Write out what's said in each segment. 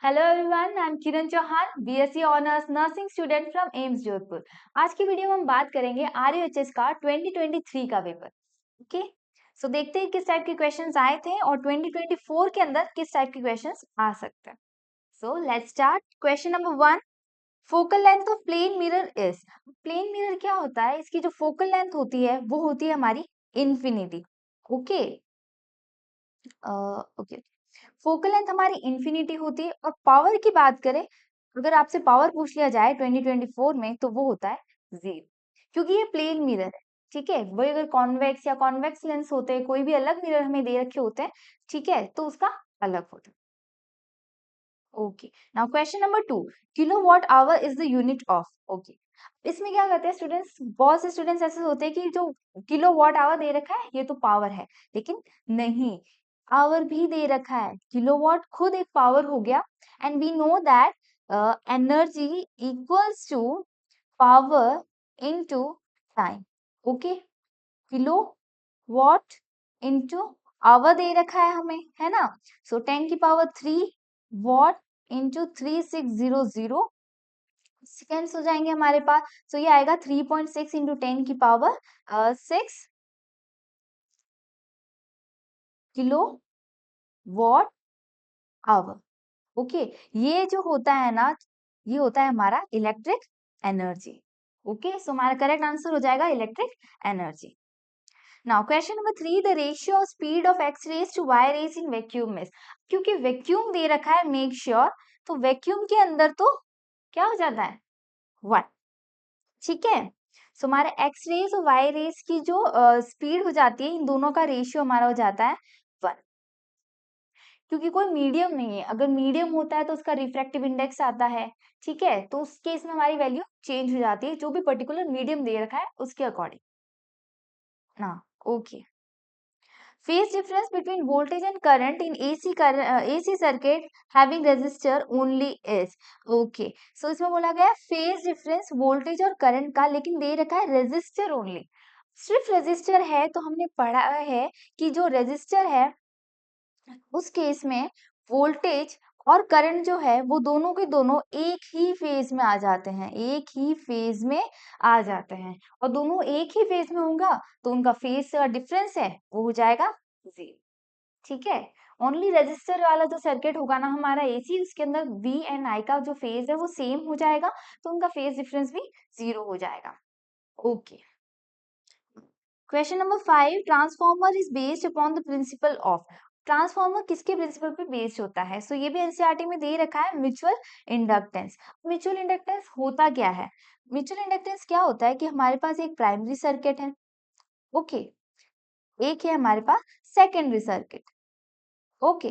Hello everyone, I am Kiran Chauhan, BSc honours nursing student from AIIMS Jodhpur. आज की video में हम बात करेंगे आरयूएचएस का 2023 का पेपर। ओके, सो देखते हैं किस टाइप के क्वेश्चंस आए थे और 2024 के अंदर किस टाइप के क्वेश्चंस आ सकते हैं। So let's start. Question number 1, focal length of plane mirror is. Plane mirror क्या होता है? इसकी जो फोकल लेंथ होती है वो होती है हमारी infinity. Okay, okay, focal length हमारी इन्फिनिटी होती है। और पावर की बात करें, अगर आपसे पावर पूछ लिया जाए 2024 में तो वो होता है 0, क्योंकि ये प्लेन मिरर है। ठीक है, वही अगर कॉन्वेक्स या कॉन्वेक्स लेंस होते हैं, कोई भी अलग मिरर हमें दे रखे होते हैं, ठीक है, तो उसका अलग होता है। Okay, now question number 2, kilowatt hour is the unit of. Okay, इसमें क्या करते हैं स्टूडेंट्स, बहुत से स्टूडेंट्स ऐसे होते हैं कि जो किलोवाट आवर दे रखा है ये तो पावर है, लेकिन नहीं, आवर भी दे रखा है। किलोवाट खुद एक पावर हो गया, and we know that energy equals to power into time. Okay, kilowatt into hour दे रखा है हमें, है ना। सो 10 की पावर 3 वॉट इंटू 3600 सेकेंड्स हो जाएंगे हमारे पास। सो ये आएगा 3.6 इंटू 10 की power 6 kilowatt hour. Okay, ये जो होता है ना, ये होता है हमारा इलेक्ट्रिक एनर्जी। ओके, सो हमारा करेक्ट आंसर हो जाएगा electric energy. Now question number 3, the ratio of speed of X rays to Y rays in vacuum is. क्योंकि वैक्यूम दे रखा है, मेक श्योर, तो वैक्यूम के अंदर तो क्या हो जाता है 1। ठीक है, सो हमारे एक्स रेज और वाई रेज की जो स्पीड हो जाती है, इन दोनों का रेशियो हमारा हो जाता है 1, क्योंकि कोई मीडियम नहीं है। अगर मीडियम होता है तो उसका रिफ्रैक्टिव इंडेक्स आता है। ठीक है, तो उस केस में हमारी वैल्यू चेंज हो जाती है, जो भी पर्टिकुलर मीडियम दे रखा है उसके अकॉर्डिंग ना। Okay, phase difference between voltage and current in AC circuit having resistor only is। okay, so इसमें बोला गया phase difference voltage और current का, लेकिन दे रखा है resistor only। सिर्फ रेजिस्टर है तो हमने पढ़ा है कि जो रेजिस्टर है उस केस में वोल्टेज और करंट जो है वो दोनों के दोनों एक ही फेज में आ जाते हैं, एक ही फेज में आ जाते हैं। और दोनों एक ही फेज में होगा तो उनका फेज का डिफरेंस है वो हो जाएगा 0। ठीक है, ओनली रेजिस्टर वाला जो सर्किट होगा ना हमारा एसी, उसके अंदर वी एंड आई का जो फेज है वो सेम हो जाएगा, तो उनका फेज डिफरेंस भी 0 हो जाएगा। Okay, question number 5, transformer is based upon the principle of. Transformer किसके प्रिंसिपल पे बेस्ड होता है? सो ये भी एनसीईआरटी में दे रखा है, म्यूचुअल इंडक्टेंस। म्यूचुअल इंडक्टेंस होता क्या है? म्यूचुअल इंडक्टेंस क्या होता है कि हमारे पास एक प्राइमरी सर्किट है, ओके, एक है हमारे पास secondary circuit. Okay,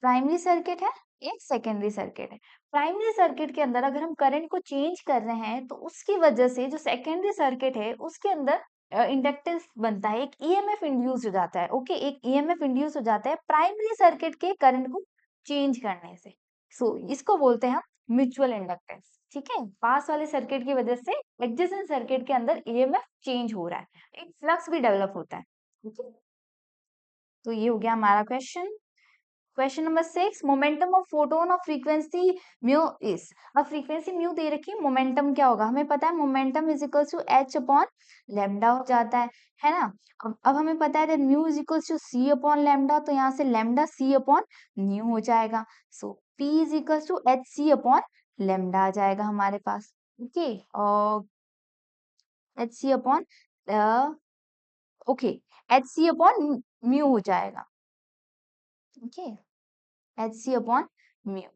primary circuit है, एक सेकेंडरी सर्किट है। प्राइमरी सर्किट के अंदर अगर हम करंट को चेंज कर रहे हैं तो उसकी वजह से जो सेकेंडरी सर्किट है उसके अंदर इंडक्टेंस बनता है, एक ईएमएफ इंड्यूस हो जाता है। ओके, एक ईएमएफ इंड्यूस हो जाता है प्राइमरी सर्किट के करंट को चेंज करने से। सो इसको बोलते हैं हम म्यूचुअल इंडक्टेंस। ठीक है, पास वाले सर्किट की वजह से एडजेसेंट सर्किट के अंदर ईएमएफ चेंज हो रहा है, एक फ्लक्स भी डेवलप होता है। ठीक है, तो ये हो गया हमारा question. Question number 6, momentum of photon of frequency mu is. अब फ्रीक्वेंसी म्यू दे रखी है, मोमेंटम क्या होगा हमें पता है, momentum is equal to H upon lambda हो जाता है ना। अब हमें पता है mu is equal to C upon lambda, तो यहाँ से लेमडा सी अपॉन न्यू हो जाएगा। So P is equal to H C upon lambda आ जाएगा हमारे पास। ओके, और एच सी अपॉन ओके, एच सी अपॉन म्यू हो जाएगा। ओके, एच सी अपॉन म्यू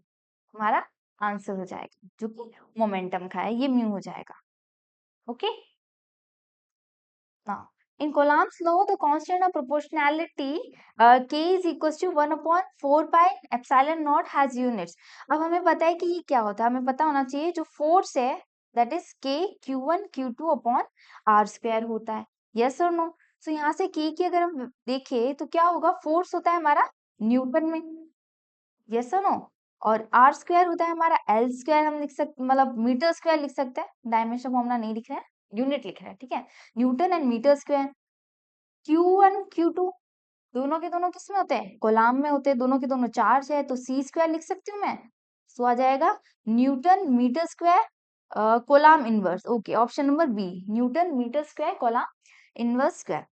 हमारा आंसर हो जाएगा, जो कि मोमेंटम का है, ये म्यू हो जाएगा। Okay, now in Coulomb's law the constant of proportionality k is equal to 1/4 pi epsilon naught has units. अब हमें पता है कि ये क्या होता है, हमें पता होना चाहिए जो फोर्स है that is k q1 q2 upon r square होता है। यस और नो? सो यहाँ से k की अगर हम देखें तो क्या होगा, फोर्स होता है हमारा न्यूटन में। यस और नो? और आर स्क्वायर होता है हमारा एल स्क्वायर, हम लिख सकते मतलब मीटर स्क्वायर लिख सकते हैं, डायमेंशन फॉर्मूला नहीं लिख रहे हैं, यूनिट लिख रहे हैं। ठीक है, Newton and metre square. Q1 Q2 दोनों के दोनों किसमें होते हैं? कोलाम में होते हैं, दोनों के दोनों चार्ज है, तो सी स्क्वायर लिख सकती हूँ मैं। सो आ जाएगा newton metre square coulomb inverse. Okay, option number B, newton metre square coulomb inverse square.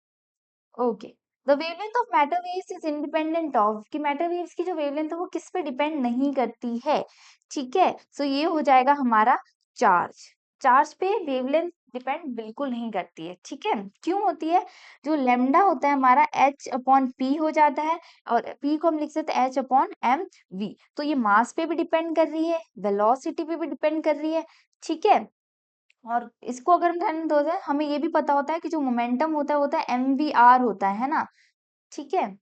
Okay, the wavelength of matter waves is independent of, कि मैटर वेव्स की जो वेवलेंथ है वो किस पे डिपेंड नहीं करती है। ठीक है, सो ये हो जाएगा हमारा चार्ज। चार्ज पे वेवलेंथ डिपेंड बिल्कुल नहीं करती है। ठीक है, क्यों होती है? जो लेमडा होता है हमारा एच अपॉन पी हो जाता है, और पी को हम लिख सकते हैं एच अपॉन एम वी। तो ये मास पे भी डिपेंड कर रही है, वेलोसिटी पे भी डिपेंड कर रही है। ठीक है, और इसको अगर हम ध्यान में दो जाए, हमें ये भी पता होता है कि जो मोमेंटम होता है एम वी आर होता है ना। ठीक है,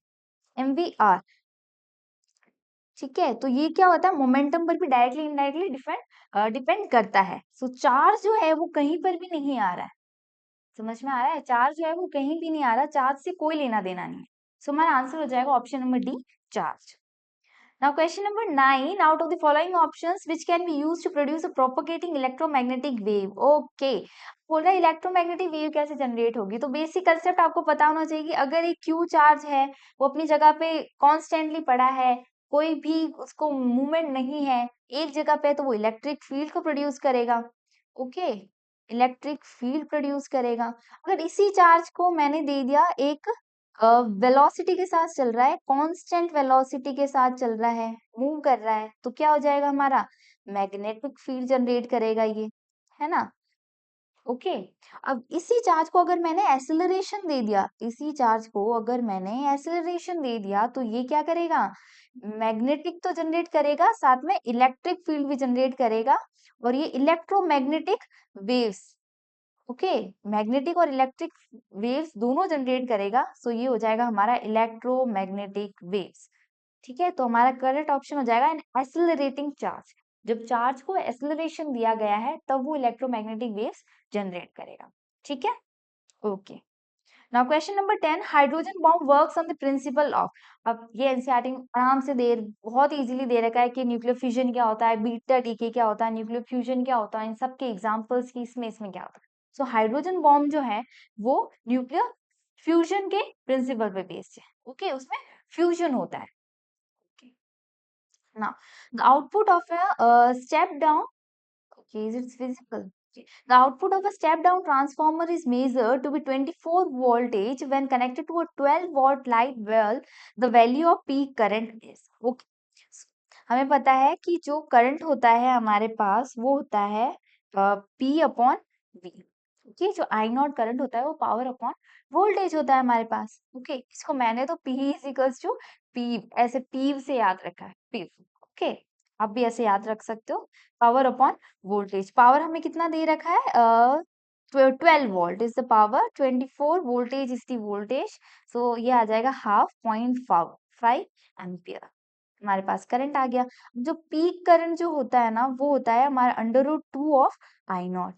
एम वी आर। ठीक है, तो ये क्या होता है, मोमेंटम पर भी डायरेक्टली इनडायरेक्टली डिपेंड डिपेंड करता है। सो चार्ज जो है वो कहीं पर भी नहीं आ रहा है। समझ में आ रहा है? चार्ज जो है वो कहीं भी नहीं आ रहा, चार्ज से कोई लेना देना नहीं है। सो हमारा आंसर हो जाएगा option number D, charge. Now question number 9, out of the following options which can be used to produce a propagating electromagnetic wave? Okay, बोल रहा है इलेक्ट्रोमैग्नेटिक वेव कैसे जनरेट होगी। तो बेसिक कंसेप्ट आपको पता होना चाहिए कि अगर एक क्यू चार्ज है, वो अपनी जगह पे कॉन्स्टेंटली पड़ा है, कोई भी उसको मूवमेंट नहीं है एक जगह पे, तो वो इलेक्ट्रिक फील्ड को प्रोड्यूस करेगा। ओके, इलेक्ट्रिक फील्ड प्रोड्यूस करेगा। अगर इसी चार्ज को मैंने दे दिया एक वेलोसिटी के साथ चल रहा है, कांस्टेंट वेलोसिटी के साथ चल रहा है, मूव कर रहा है, तो क्या हो जाएगा हमारा, मैग्नेटिक फील्ड जनरेट करेगा ये, है ना। ओके, अब इसी चार्ज को अगर मैंने एक्सेलरेशन दे दिया, इसी चार्ज को अगर मैंने एक्सेलरेशन दे दिया, तो ये क्या करेगा, मैग्नेटिक तो जनरेट करेगा, साथ में इलेक्ट्रिक फील्ड भी जनरेट करेगा, और ये इलेक्ट्रोमैग्नेटिक वेव्स, ओके, मैग्नेटिक और इलेक्ट्रिक वेव्स दोनों जनरेट करेगा। सो ये हो जाएगा हमारा इलेक्ट्रोमैग्नेटिक वेव्स। ठीक है, तो हमारा करेक्ट ऑप्शन हो जाएगा एन एक्सेलरेटिंग चार्ज। जब चार्ज को एक्सेलरेशन दिया गया है तब वो इलेक्ट्रोमैग्नेटिक वेव्स जनरेट करेगा। ठीक है, okay. Now question number 10, hydrogen bomb works on the principle of. अब ये एनसीईआरटी आराम से बहुत इजीली दे रखा है कि न्यूक्लियर फ्यूजन क्या होता है, बीटा डीके क्या होता है, न्यूक्लियर फ्यूजन क्या होता है, इन सब के एग्जांपल्स की इसमें क्या होता है। सो हाइड्रोजन बॉम्ब जो है वो न्यूक्लियर फ्यूजन के प्रिंसिपल पे बेस्ड है। ओके, उसमें फ्यूजन होता है। Now the output of a step down, okay, is it visible? Okay. The output of a step-down transformer is measured to be 24 voltage when connected to a 12-watt light bulb. The value of peak current is. Okay. हमें पता है कि जो current होता है हमारे पास वो होता है P अपॉन V। ओके, जो आई नॉट करंट होता है वो पावर अपॉन वोल्टेज होता है हमारे पास। ओके, इसको मैंने तो P इक्वल्स टू P ऐसे पीव से याद रखा है, पीव। ओके, आप भी ऐसे याद रख सकते हो, पावर अपॉन वोल्टेज। पावर हमें कितना दे रखा है, 12 volt is the power, 24 voltage is the voltage. So ये आ जाएगा हाफ 0.5 एम्पियर। हमारे पास करंट आ गया। जो पीक करंट जो होता है ना वो होता है हमारा under root 2 of I naught.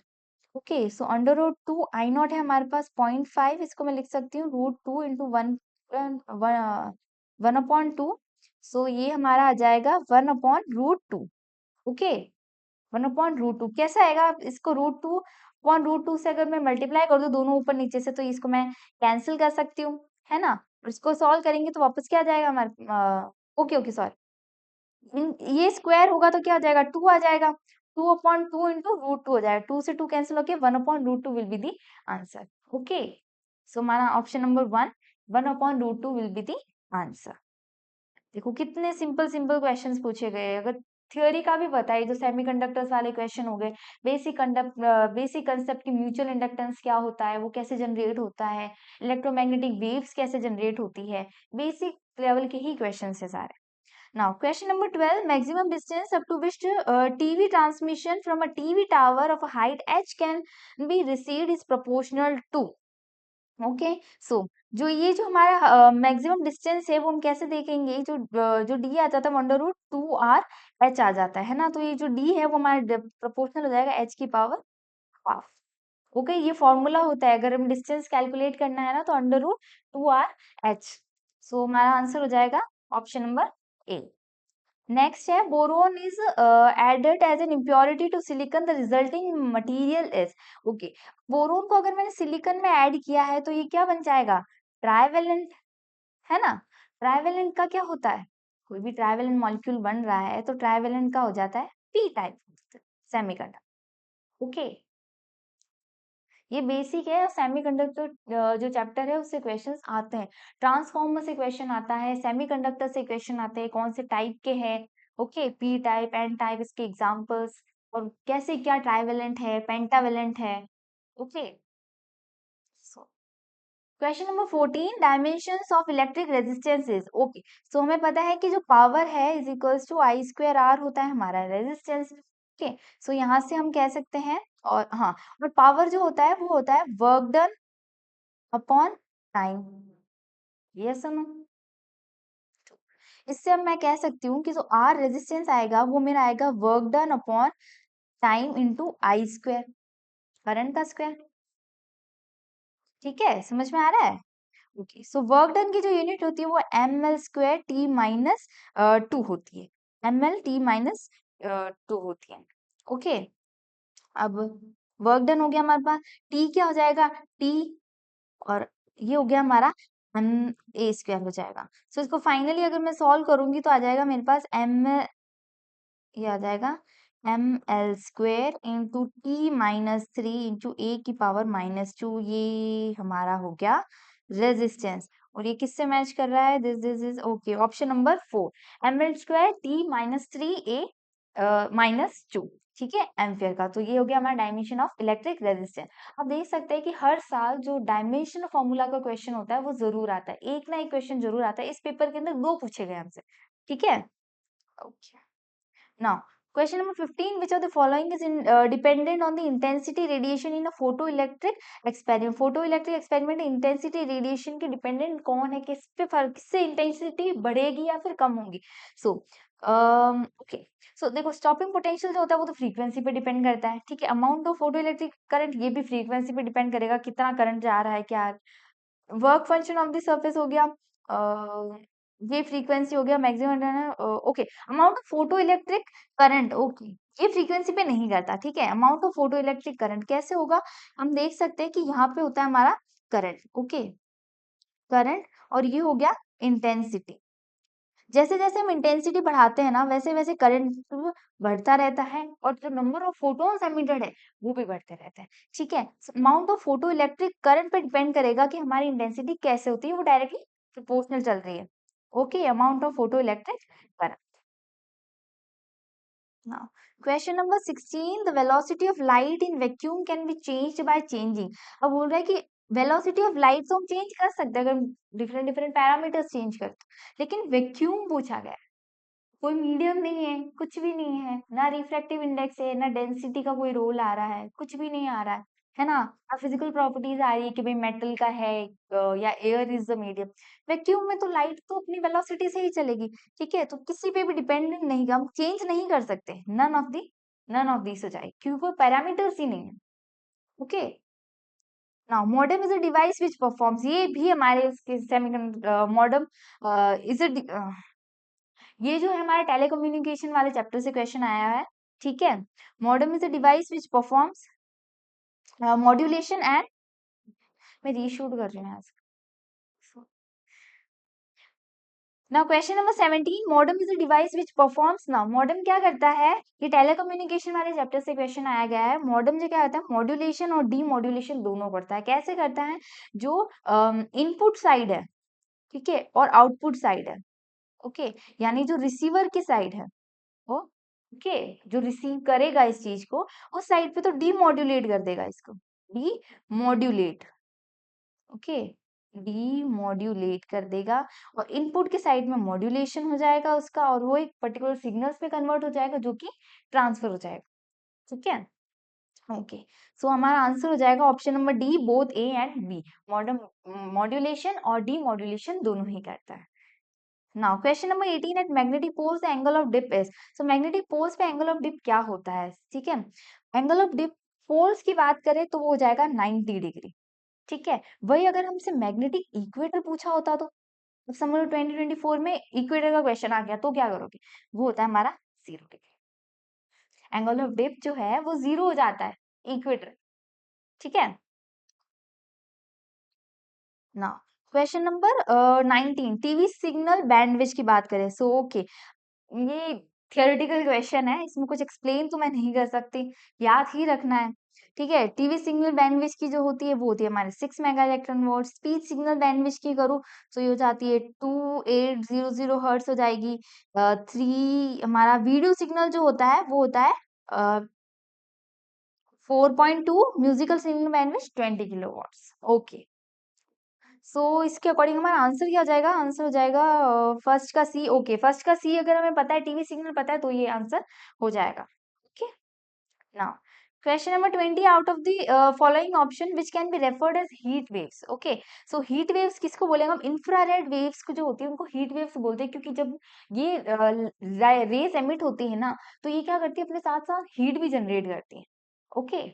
Okay, so under root 2 I naught है हमारे पास 0.5, इसको मैं लिख सकती हूँ रूट 2 इंटू 1/2। सो ये हमारा आ जाएगा 1/√2। ओके, 1/√2 कैसा आएगा, आप इसको √2/√2 से अगर मैं मल्टीप्लाई कर दूं दोनों ऊपर नीचे से, तो इसको मैं कैंसिल कर सकती हूँ, है ना। और इसको सॉल्व करेंगे तो वापस क्या आ जाएगा हमारे, ओके ओके सॉरी, ये स्क्वायर होगा तो क्या आ जाएगा, 2 आ जाएगा, 2/2 इंटू √2 हो जाएगा, 2 से 2 कैंसिल होके 1/√2 will be the answer. Okay, so हमारा option number 1/√2 will be the answer. देखो कितने सिंपल सिंपल क्वेश्चंस पूछे गए। अगर थ्योरी का भी बताइए, जो सेमीकंडक्टर्स वाले क्वेश्चन हो गए, बेसिक कंसेप्ट की म्यूचुअल इंडक्टेंस क्या होता है, वो कैसे जनरेट होता है, इलेक्ट्रोमैग्नेटिक वेव्स कैसे जनरेट होती है, बेसिक लेवल के ही क्वेश्चन है सारे। Now, question number 12, maximum distance up to which TV transmission from a TV tower of a height h can be received is proportional to. Okay, so जो हमारा maximum distance है वो हम कैसे देखेंगे, जो डी आ जाता है √2r h आ जाता है ना, तो ये जो डी है वो हमारा प्रोपोर्शनल हो जाएगा h की पावर हाफ। ओके, ये फॉर्मूला होता है, अगर हम डिस्टेंस कैलकुलेट करना है ना तो √2r h। सो हमारा आंसर हो जाएगा ऑप्शन नंबर ए। नेक्स्ट है boron is added as an impurity to silicon, the resulting material is. Okay, boron को अगर मैंने सिलिकॉन में ऐड किया है तो ये क्या बन जाएगा, ट्राइवेलेंट, है ना। ट्राइवेलेंट का क्या होता है, कोई भी ट्राइवेलेंट मॉलिक्यूल बन रहा है तो ट्राइवेलेंट का हो जाता है पी टाइप सेमीकंडक्टर। ओके, ये बेसिक है। सेमीकंडक्टर जो चैप्टर है उससे क्वेश्चंस आते हैं, ट्रांसफॉर्मर से क्वेश्चन आता है, सेमीकंडक्टर से क्वेश्चन आते हैं, कौन से टाइप के हैं। Okay, P type, N type, इसके एग्जांपल्स, और कैसे क्या ट्राइवेलेंट है, पेंटावेलेंट है। Okay, question number 14, dimensions of electric resistances. Okay, so हमें पता है कि जो पावर है is equals to I square R होता है हमारा रेजिस्टेंस। ओके, सो यहाँ से हम कह सकते हैं, और हाँ, और पावर जो होता है वो होता है work done upon time. Yes और नो। इससे अब मैं कह सकती हूँ कि जो आर रेजिस्टेंस आएगा वो मेरा आएगा work done upon time into I square, current का स्क्वायर। ठीक है, समझ में आ रहा है। ओके, सो वर्क डन की जो यूनिट होती है वो M L square T minus 2 होती है, एम एल टी माइनस 2 होती है। ओके, अब वर्क डन हो गया हमारे पास, टी क्या हो जाएगा, टी, और ये हो गया हमारा एम ए स्क्वायर हो जाएगा। सो इसको फाइनली अगर मैं सॉल्व करूंगी तो आ जाएगा मेरे पास ये आ जाएगा M L square into T minus 3 into A की पावर -2, ये हमारा हो गया रेजिस्टेंस। और ये किससे मैच कर रहा है, this is okay, option number 4, M L square T -3 A -2, ठीक है, एम्पियर का। तो ये हो गया हमारा डायमेंशन ऑफ इलेक्ट्रिक रेजिस्टेंस। आप देख सकते हैं कि हर साल जो डायमेंशन फॉर्मूला का क्वेश्चन होता है वो जरूर आता है, एक ना एक क्वेश्चन जरूर आता है। इस पेपर के अंदर 2 पूछे गए हमसे, ठीक है। Okay, now, question number 15, which of the following is dependent on the intensity radiation in a photoelectric experiment? Photoelectric experiment में intensity radiation के dependent कौन है, किस पे फर्क, किससे intensity बढ़ेगी या फिर कम होगी? So, okay. So देखो, stopping potential जो होता है वो तो frequency पे depend करता है, ठीक है। amount of photoelectric current ये भी frequency पे depend करेगा, कितना current जा रहा है, क्या work function of the surface हो गया, ये फ्रीक्वेंसी हो गया maximum, okay. Amount of photo electric current, okay, ये फ्रीक्वेंसी पे नहीं करता, ठीक है। Amount of photo electric current कैसे होगा, हम देख सकते हैं कि यहाँ पे होता है हमारा करंट, ओके, करंट, और ये हो गया इंटेंसिटी। जैसे जैसे हम इंटेंसिटी बढ़ाते हैं ना वैसे वैसे करंट बढ़ता रहता है, और जो नंबर ऑफ फोटोन्स एमिटेड है वो भी बढ़ते रहते हैं, ठीक है। Amount of photo electric current पे डिपेंड करेगा कि हमारी इंटेंसिटी कैसे होती है, वो डायरेक्टली प्रोपोर्शनल चल रही है। Okay, amount of photo electric current. Now, question number 16, the velocity of light in vacuum can be changed by changing। अब बोल रहा है कि वेलोसिटी ऑफ लाइट तो हम चेंज कर सकते हैं अगर डिफरेंट डिफरेंट पैरामीटर्स चेंज करते, लेकिन वैक्यूम पूछा गया है, कोई मीडियम नहीं है, कुछ भी नहीं है, ना रिफ्रैक्टिव इंडेक्स है, ना डेंसिटी का कोई रोल आ रहा है, कुछ भी नहीं आ रहा है ना। अब फिजिकल प्रॉपर्टीज आ रही है कि भाई मेटल का है, या air is the medium. Vacuum में तो लाइट तो अपनी वेलोसिटी से ही चलेगी, ठीक है, तो किसी पे भी डिपेंडेंट नहीं, हम चेंज नहीं कर सकते, नन ऑफ दिस हो जाए क्योंकि कोई पैरामीटर्स ही नहीं है। Okay, now modem is a device which performs, ये भी हमारे सेमीकंडक्टर मॉडेम इज अ, ये जो है हमारे टेलीकम्युनिकेशन वाले चैप्टर से क्वेश्चन आया है, ठीक है। Modem is a device which performs modulation and, मैं रीशूट कर रही हूँ आज। Now question number 17, modem is a device which performs, now modem क्या करता है, ये टेलीकम्युनिकेशन वाले चैप्टर से क्वेश्चन आया गया है। मॉडेम जो क्या करता है, मॉड्यूलेशन और डीमॉड्यूलेशन दोनों करता है। कैसे करता है, जो इनपुट साइड है, ठीक है, और आउटपुट साइड है, ओके, यानी जो रिसीवर की साइड है वो, ओके, जो रिसीव करेगा इस चीज को उस साइड पे तो डीमॉड्यूलेट कर देगा इसको, डीमॉड्यूलेट, ओके, डीमॉड्यूलेट कर देगा, और इनपुट के साइड में मॉड्यूलेशन हो जाएगा उसका, और वो एक पर्टिकुलर सिग्नल्स में कन्वर्ट हो जाएगा जो कि ट्रांसफर हो जाएगा, ठीक है। ओके, सो हमारा आंसर हो जाएगा option number D, both A and B, modern modulation और डीमॉड्यूलेशन दोनों ही करता है। Now question number 18, at magnetic poles the angle of dip is, so magnetic poles पे एंगल ऑफ डिप क्या होता है, ठीक है। एंगल ऑफ डिप पोल्स की बात करें तो वो हो जाएगा 90 डिग्री, ठीक है। वही अगर हमसे मैग्नेटिक इक्वेटर पूछा होता तो समझ लो 2024 में इक्वेटर का क्वेश्चन आ गया तो क्या करोगे, वो होता है हमारा 0 डिग्री। एंगल ऑफ डिप जो है वो 0 हो जाता है इक्वेटर, ठीक है ना। Question number 19, TV signal bandwidth की बात करें। सो ओके, ये थियोरेटिकल क्वेश्चन है, इसमें कुछ एक्सप्लेन तो मैं नहीं कर सकती, याद ही रखना है। ठीक है, टीवी सिग्नल बैंडविड्थ की जो होती है वो होती है हमारे 6 mega electron volt. Speech signal bandwidth की करूँ तो ये हो जाती है 2800 हर्ट्ज हो जाएगी। 3 हमारा वीडियो सिग्नल जो होता है वो होता है 4.2, musical signal bandwidth 20 kilowatts. Okay, so इसके अकॉर्डिंग हमारा आंसर क्या हो जाएगा? आंसर हो जाएगा फर्स्ट का सी। ओके, फर्स्ट का सी अगर हमें पता है, टीवी सिग्नल पता है, तो ये आंसर हो जाएगा। Okay, now question number 20, out of the following option which can be referred as heat waves. Okay, so heat waves किसको बोलेंगे हम? इंफ्रारेड वेव्स को जो होती है उनको हीट वेव्स बोलते हैं, क्योंकि जब ये रेस एमिट होती है ना, तो ये क्या करती है, अपने साथ साथ हीट भी जनरेट करती है। ओके,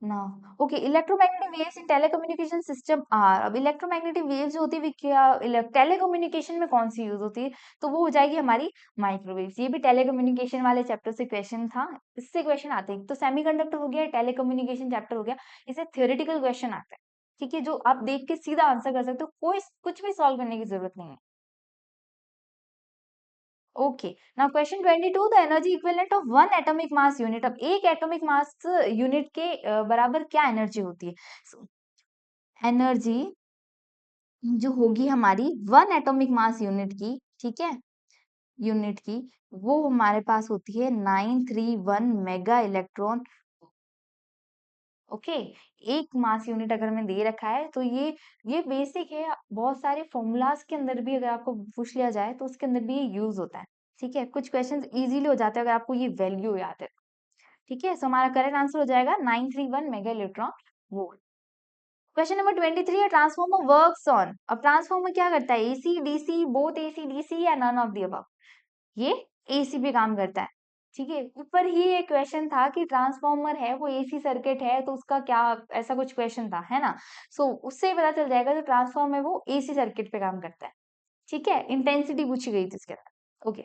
ना okay, electromagnetic waves in telecommunication system are. अब इलेक्ट्रोमैग्नेटिक वेव्स जो होती है वो क्या टेलीकम्युनिकेशन में कौन सी यूज होती है? तो वो हो जाएगी हमारी माइक्रोवेव्स। ये भी टेलीकम्युनिकेशन वाले चैप्टर से क्वेश्चन था, इससे क्वेश्चन आते हैं। तो सेमीकंडक्टर हो गया, टेलीकम्युनिकेशन चैप्टर हो गया, इसे थ्योरेटिकल क्वेश्चन आता है। ठीक है, जो आप देख के सीधा आंसर कर सकते हो, कोई कुछ भी सॉल्व करने की जरूरत नहीं है। Okay, now question 22, the energy equivalent of one atomic mass unit. अब एक एटॉमिक मास यूनिट के बराबर क्या एनर्जी होती है? एनर्जी जो होगी हमारी वन एटॉमिक मास यूनिट की, ठीक है, यूनिट की, वो हमारे पास होती है 931 मेगा इलेक्ट्रॉन। ओके, एक मास यूनिट अगर हमें दे रखा है तो ये बेसिक है। बहुत सारे फॉर्मूलाज के अंदर भी अगर आपको पूछ लिया जाए तो उसके अंदर भी ये यूज होता है। ठीक है, कुछ क्वेश्चंस इजीली हो जाते हैं अगर आपको ये वैल्यू याद है। ठीक है, सो हमारा करेक्ट आंसर हो जाएगा 931 mega electron volt. Question number 23, transformer works on. अब ट्रांसफॉर्मर क्या करता है? AC DC, both AC DC, या नन ऑफ द अबव? ये एसी पे काम करता है। ठीक है, ऊपर ही एक क्वेश्चन था कि ट्रांसफॉर्मर है वो एसी सर्किट है, तो उसका क्या, ऐसा कुछ क्वेश्चन था, है ना? सो उससे ही पता चल जाएगा जो ट्रांसफॉर्मर है वो एसी सर्किट पे काम करता है। ठीक है, इंटेंसिटी पूछी गई थी इसके अंदर। ओके,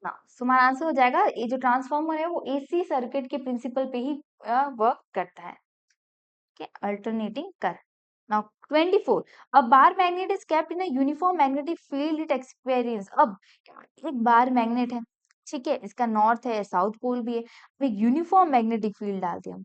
ना सो हमारा आंसर हो जाएगा, ये जो ट्रांसफॉर्मर है वो एसी सर्किट के प्रिंसिपल पे ही वर्क करता है। Alternating current. Now 24. A bar magnet is kept in a uniform magnetic field it experience. अब एक बार मैग्नेट है, ठीक है, इसका नॉर्थ है, साउथ पोल भी है। अब एक यूनिफॉर्म मैग्नेटिक फील्ड डालते हैं हम।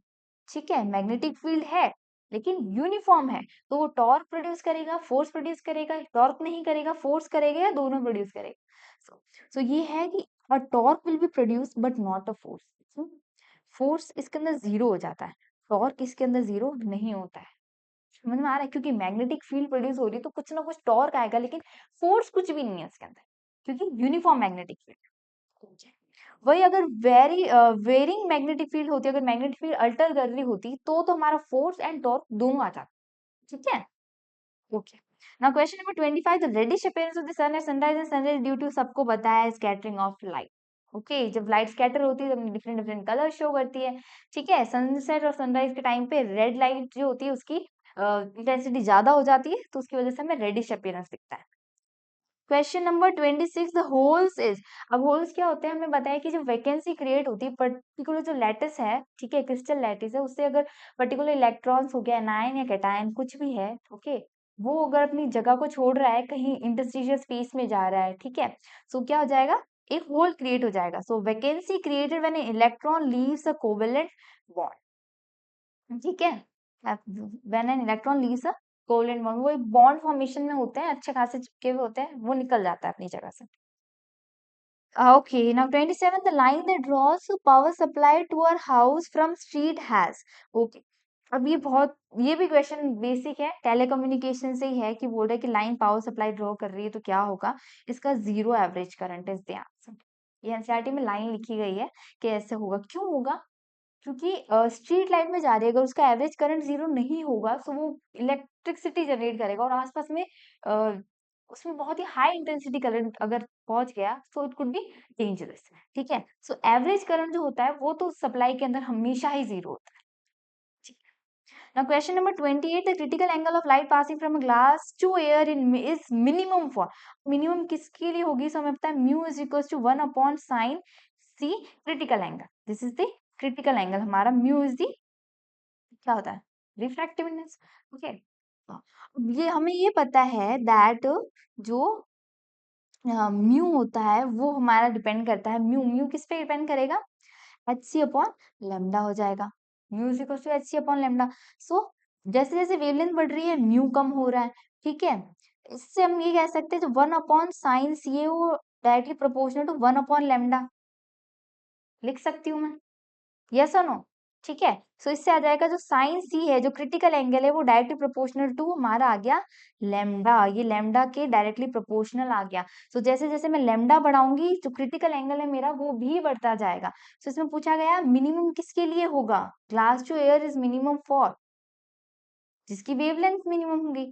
ठीक है, मैग्नेटिक फील्ड है लेकिन यूनिफॉर्म है, तो वो टॉर्क प्रोड्यूस करेगा, फोर्स प्रोड्यूस करेगा, टॉर्क नहीं करेगा, फोर्स करेगा, या दोनों प्रोड्यूस करेगा। सो ये है कि a torque will be produce but not a force. Force इसके अंदर जीरो हो जाता है, टॉर्क इसके अंदर जीरो नहीं होता है। समझ में आ रहा है? क्योंकि मैग्नेटिक फील्ड प्रोड्यूस हो रही है तो कुछ ना कुछ टॉर्क आएगा, लेकिन फोर्स कुछ भी नहीं है इसके अंदर, क्योंकि यूनिफॉर्म मैग्नेटिक फील्ड। वही अगर वेरिंग मैग्नेटिक फील्ड होती, अगर मैग्नेटिक फील्ड अल्टर कर रही होती, तो हमारा फोर्स एंड टॉर्क दोनों आ जाता। ठीक है, okay. Now question number 25, the reddish appearance of the sun at sunrise and sunrise due to, सबको बताया है, स्कैटरिंग ऑफ लाइट। ओके, जब लाइट स्कैटर होती है तो डिफरेंट डिफरेंट कलर शो करती है। ठीक है, सनसेट और सनराइज के टाइम पे रेड लाइट जो होती है उसकी इंटेंसिटी ज्यादा हो जाती है, तो उसकी वजह से हमें रेडिश अपीयरेंस दिखता है। Question number 26, the holes is. अब होल्स क्या होते हैं? हमें बताया कि जो वैकेंसी क्रिएट होती है, पर्टिकुलर जो लैटिस है, ठीक है, क्रिस्टल लैटिस है, उससे अगर पर्टिकुलर इलेक्ट्रॉन्स हो गया, एनायन या कैटायन कुछ भी है, ओके, वो अगर अपनी जगह को छोड़ रहा है, कहीं इंटरस्टिशियल स्पेस में जा रहा है, ठीक है, सो क्या हो जाएगा? एक होल क्रिएट हो जाएगा। So vacancy created when electron leaves a covalent bond. ठीक है, when an electron leaves a covalent bond, वो एक बॉन्ड फॉर्मेशन में होते हैं, अच्छे खासे चिपके हुए होते हैं, वो निकल जाता है अपनी जगह से। Okay, now 27, the line that draws power supply to our house from street has. Okay, अब ये भी क्वेश्चन बेसिक है, टेलीकम्युनिकेशन से ही है, कि बोल रहा है कि लाइन पावर सप्लाई ड्रॉ कर रही है तो क्या होगा? इसका zero average current is the answer. ये एनसीईआरटी में लाइन लिखी गई है कि ऐसे होगा। क्यों होगा? क्योंकि स्ट्रीट लाइट में जा रही है, अगर उसका एवरेज करंट जीरो नहीं होगा तो वो इलेक्ट्रिसिटी जनरेट करेगा, और आसपास में उसमें बहुत ही हाई इंटेंसिटी करंट अगर पहुंच गया तो इट कुड बी डेंजरस। ठीक है, सो एवरेज करंट जो होता है वो तो सप्लाई के अंदर हमेशा ही जीरो होता है। ठीक है, now question number 28, the critical angle of light passing from a glass to air in is minimum for. Minimum किसके लिए होगी? सो हमें पता है mu is equal to 1 upon sine C critical angle. This is the critical angle, हमारा mu is the क्या होता है? रिफ्रैक्टिवनेस। ओके, ये हमें ये पता है दैट जो म्यू होता है वो हमारा डिपेंड करता है, म्यू किस पे डिपेंड करेगा, एच सी अपॉन लेमडा हो जाएगा, mu is equal to H C upon lambda. So जैसे जैसे वेवलेंथ बढ़ रही है म्यू कम हो रहा है, ठीक है। इससे हम ये कह सकते हैं जो 1/sin ये वो डायरेक्टली प्रोपोर्शनल टू 1/λ लिख सकती हूँ मैं, यस और नो, ठीक है। सो इससे आ जाएगा जो साइन सी है, जो क्रिटिकल एंगल है वो डायरेक्टली प्रोपोर्शनल टू हमारा आ गया लेमडा, ये लेमडा के डायरेक्टली प्रोपोर्शनल आ गया। सो जैसे जैसे मैं लेमडा बढ़ाऊंगी जो क्रिटिकल एंगल है मेरा वो भी बढ़ता जाएगा। सो इसमें पूछा गया मिनिमम किसके लिए होगा, glass to air is minimum for जिसकी वेवलेंथ मिनिमम होगी,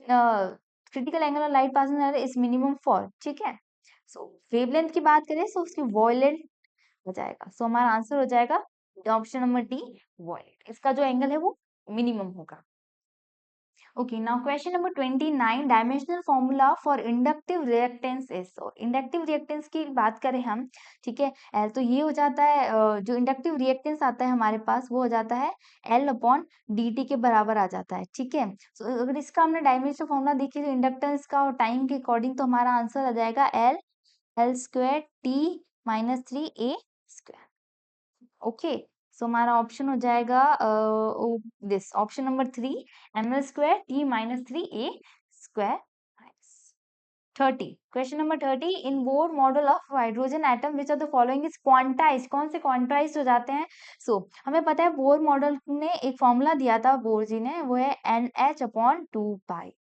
critical angle of light passing is minimum for, ठीक है। सो वेवलेंथ की बात करें सो उसकी वॉयलेंट हो जाएगा। सो हमारा आंसर हो जाएगा ऑप्शन नंबर डी, वॉयलेट, इसका जो एंगल है वो मिनिमम होगा। Okay, now question number 29, dimensional formula for inductive reactance is. Inductive reactance की बात करें हम, ठीक है, तो ये हो जाता है जो इंडक्टिव रिएक्टेंस आता है हमारे पास वो हो जाता है L अपॉन डी टी के बराबर आ जाता है, ठीक है। सो अगर इसका हमने डायमेंशनल फॉर्मूला देखिए तो इंडक्टेंस का और टाइम के अकॉर्डिंग तो हमारा आंसर आ जाएगा L square T minus 3a²। Okay, so हमारा ऑप्शन हो जाएगा this option number 3, ml square T minus 3a² 30। Question number 30, in Bohr model of hydrogen atom which of the following is quantize, कौन से quantize हो जाते हैं। हमें पता है बोर मॉडल ने एक फॉर्मूला दिया था बोर जी ने, वो है NH अपॉन 2 पाई।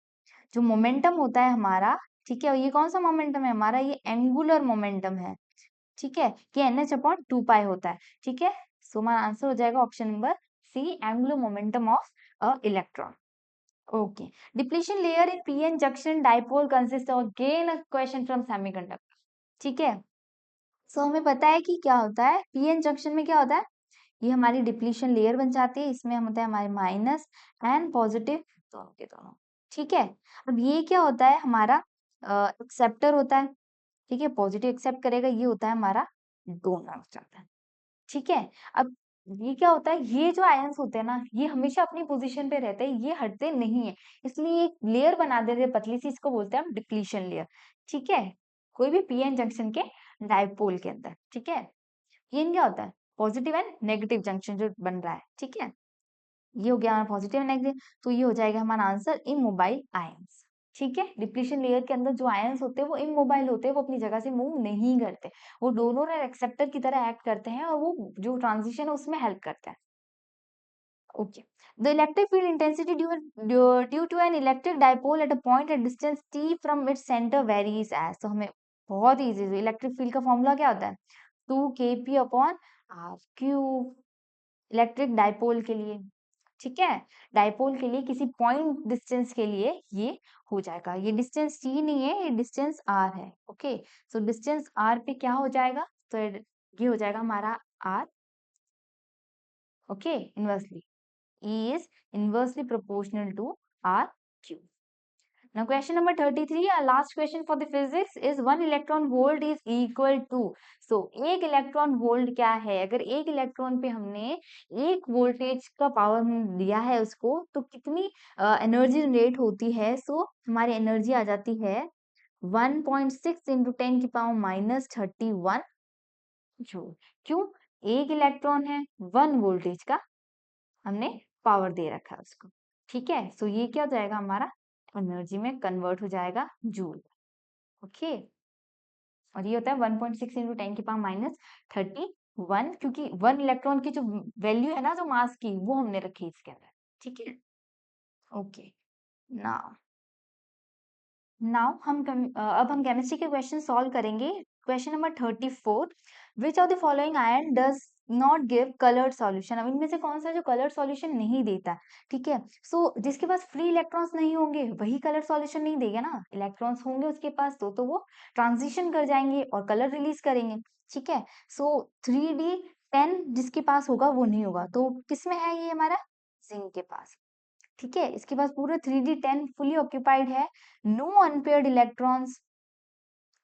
जो मोमेंटम होता है हमारा, ठीक है, ये कौन सा मोमेंटम है हमारा, ये एंगुलर मोमेंटम है, ठीक है, कि NH अपॉन 2 पाई होता है, ठीक है। सो हमारा आंसर हो जाएगा option number C, angular momentum of a electron. Okay, depletion layer in PN junction dipole consist of, again a question from semiconductor, ठीक है। हमें पता है कि क्या होता है पीएन जंक्शन में, क्या होता है, ये हमारी डिप्लीशन लेयर बन जाती है, इसमें हम होता है हमारे माइनस एंड पॉजिटिव दोनों के दोनों, ठीक है। अब ये क्या होता है हमारा एक्सेप्टर होता है, ठीक है, पॉजिटिव एक्सेप्ट करेगा, ये होता है हमारा डोनर हो जाता है, ठीक है। अब ये क्या होता है, ये जो आयंस होते हैं ना ये हमेशा अपनी पोजीशन पे रहते हैं, ये हटते नहीं है, इसलिए एक लेयर बना देते हैं पतली सी, इसको बोलते हैं हम डिप्लीशन लेयर, ठीक है, कोई भी पीएन जंक्शन के डाइपोल के अंदर, ठीक है। पीएन क्या होता है, पॉजिटिव एंड नेगेटिव जंक्शन जो बन रहा है, ठीक है। ये हो गया हमारा पॉजिटिव एंड नेगेटिव, तो ये हो जाएगा हमारा आंसर इमोबाइल आयंस, ठीक है। डिप्लीशन लेयर के अंदर जो आयंस होते हैं वो इमोबाइल होते हैं, वो अपनी जगह से मूव नहीं करते, वो डोनर और एक्सेप्टर की तरह एक्ट करते हैं और वो जो ट्रांजिशन है उसमें हेल्प करता है। Okay, the electric field intensity due to an electric dipole at a point at distance t from its centre varies as. तो हमें बहुत इजी, इलेक्ट्रिक फील्ड का फॉर्मूला क्या होता है, 2kp upon R cube, electric dipole के लिए, ठीक है, डाइपोल के लिए किसी पॉइंट डिस्टेंस के लिए ये हो जाएगा, ये डिस्टेंस t नहीं है, ये डिस्टेंस r है, ओके। सो डिस्टेंस r पे क्या हो जाएगा, तो ये हो जाएगा हमारा r, okay, inversely E is inversely proportional to R cube. Now question number 33, our last question for the physics is 1 electron volt is equal to. So एक इलेक्ट्रॉन वोल्ट क्या है, अगर एक इलेक्ट्रॉन पे हमने एक वोल्टेज का पावर दिया है उसको तो कितनी एनर्जी जनरेट होती है। हमारी एनर्जी आ जाती है 1.6 इंटू 10 की पावर माइनस 31 जूल। क्यों, एक इलेक्ट्रॉन है 1 वोल्टेज का हमने पावर दे रखा है उसको, ठीक है। ये क्या हो जाएगा हमारा एनर्जी में कन्वर्ट हो जाएगा जूल, ओके। और ये होता है 1.6 इंटू 10 की पावर माइनस 31, क्योंकि 1 इलेक्ट्रॉन की जो वैल्यू है ना जो मास की वो हमने रखी इसके अंदर, ठीक है। ओके, नाउ अब हम केमिस्ट्री के क्वेश्चन सॉल्व करेंगे। Question number 34, which of the following ion does not give coloured solution. अब इनमें से कौन सा जो कलर्ड सॉल्यूशन नहीं देता, ठीक है। जिसके पास फ्री इलेक्ट्रॉन्स नहीं होंगे वही कलर सॉल्यूशन नहीं देगा ना, इलेक्ट्रॉन्स होंगे उसके पास तो वो ट्रांजिशन कर जाएंगे और कलर रिलीज करेंगे, ठीक है। 3D10 जिसके पास होगा वो नहीं होगा, तो किसमें है ये हमारा जिंक के पास, ठीक है। इसके पास पूरे 3D10 फुली ऑक्यूपाइड है, no unpaired electrons,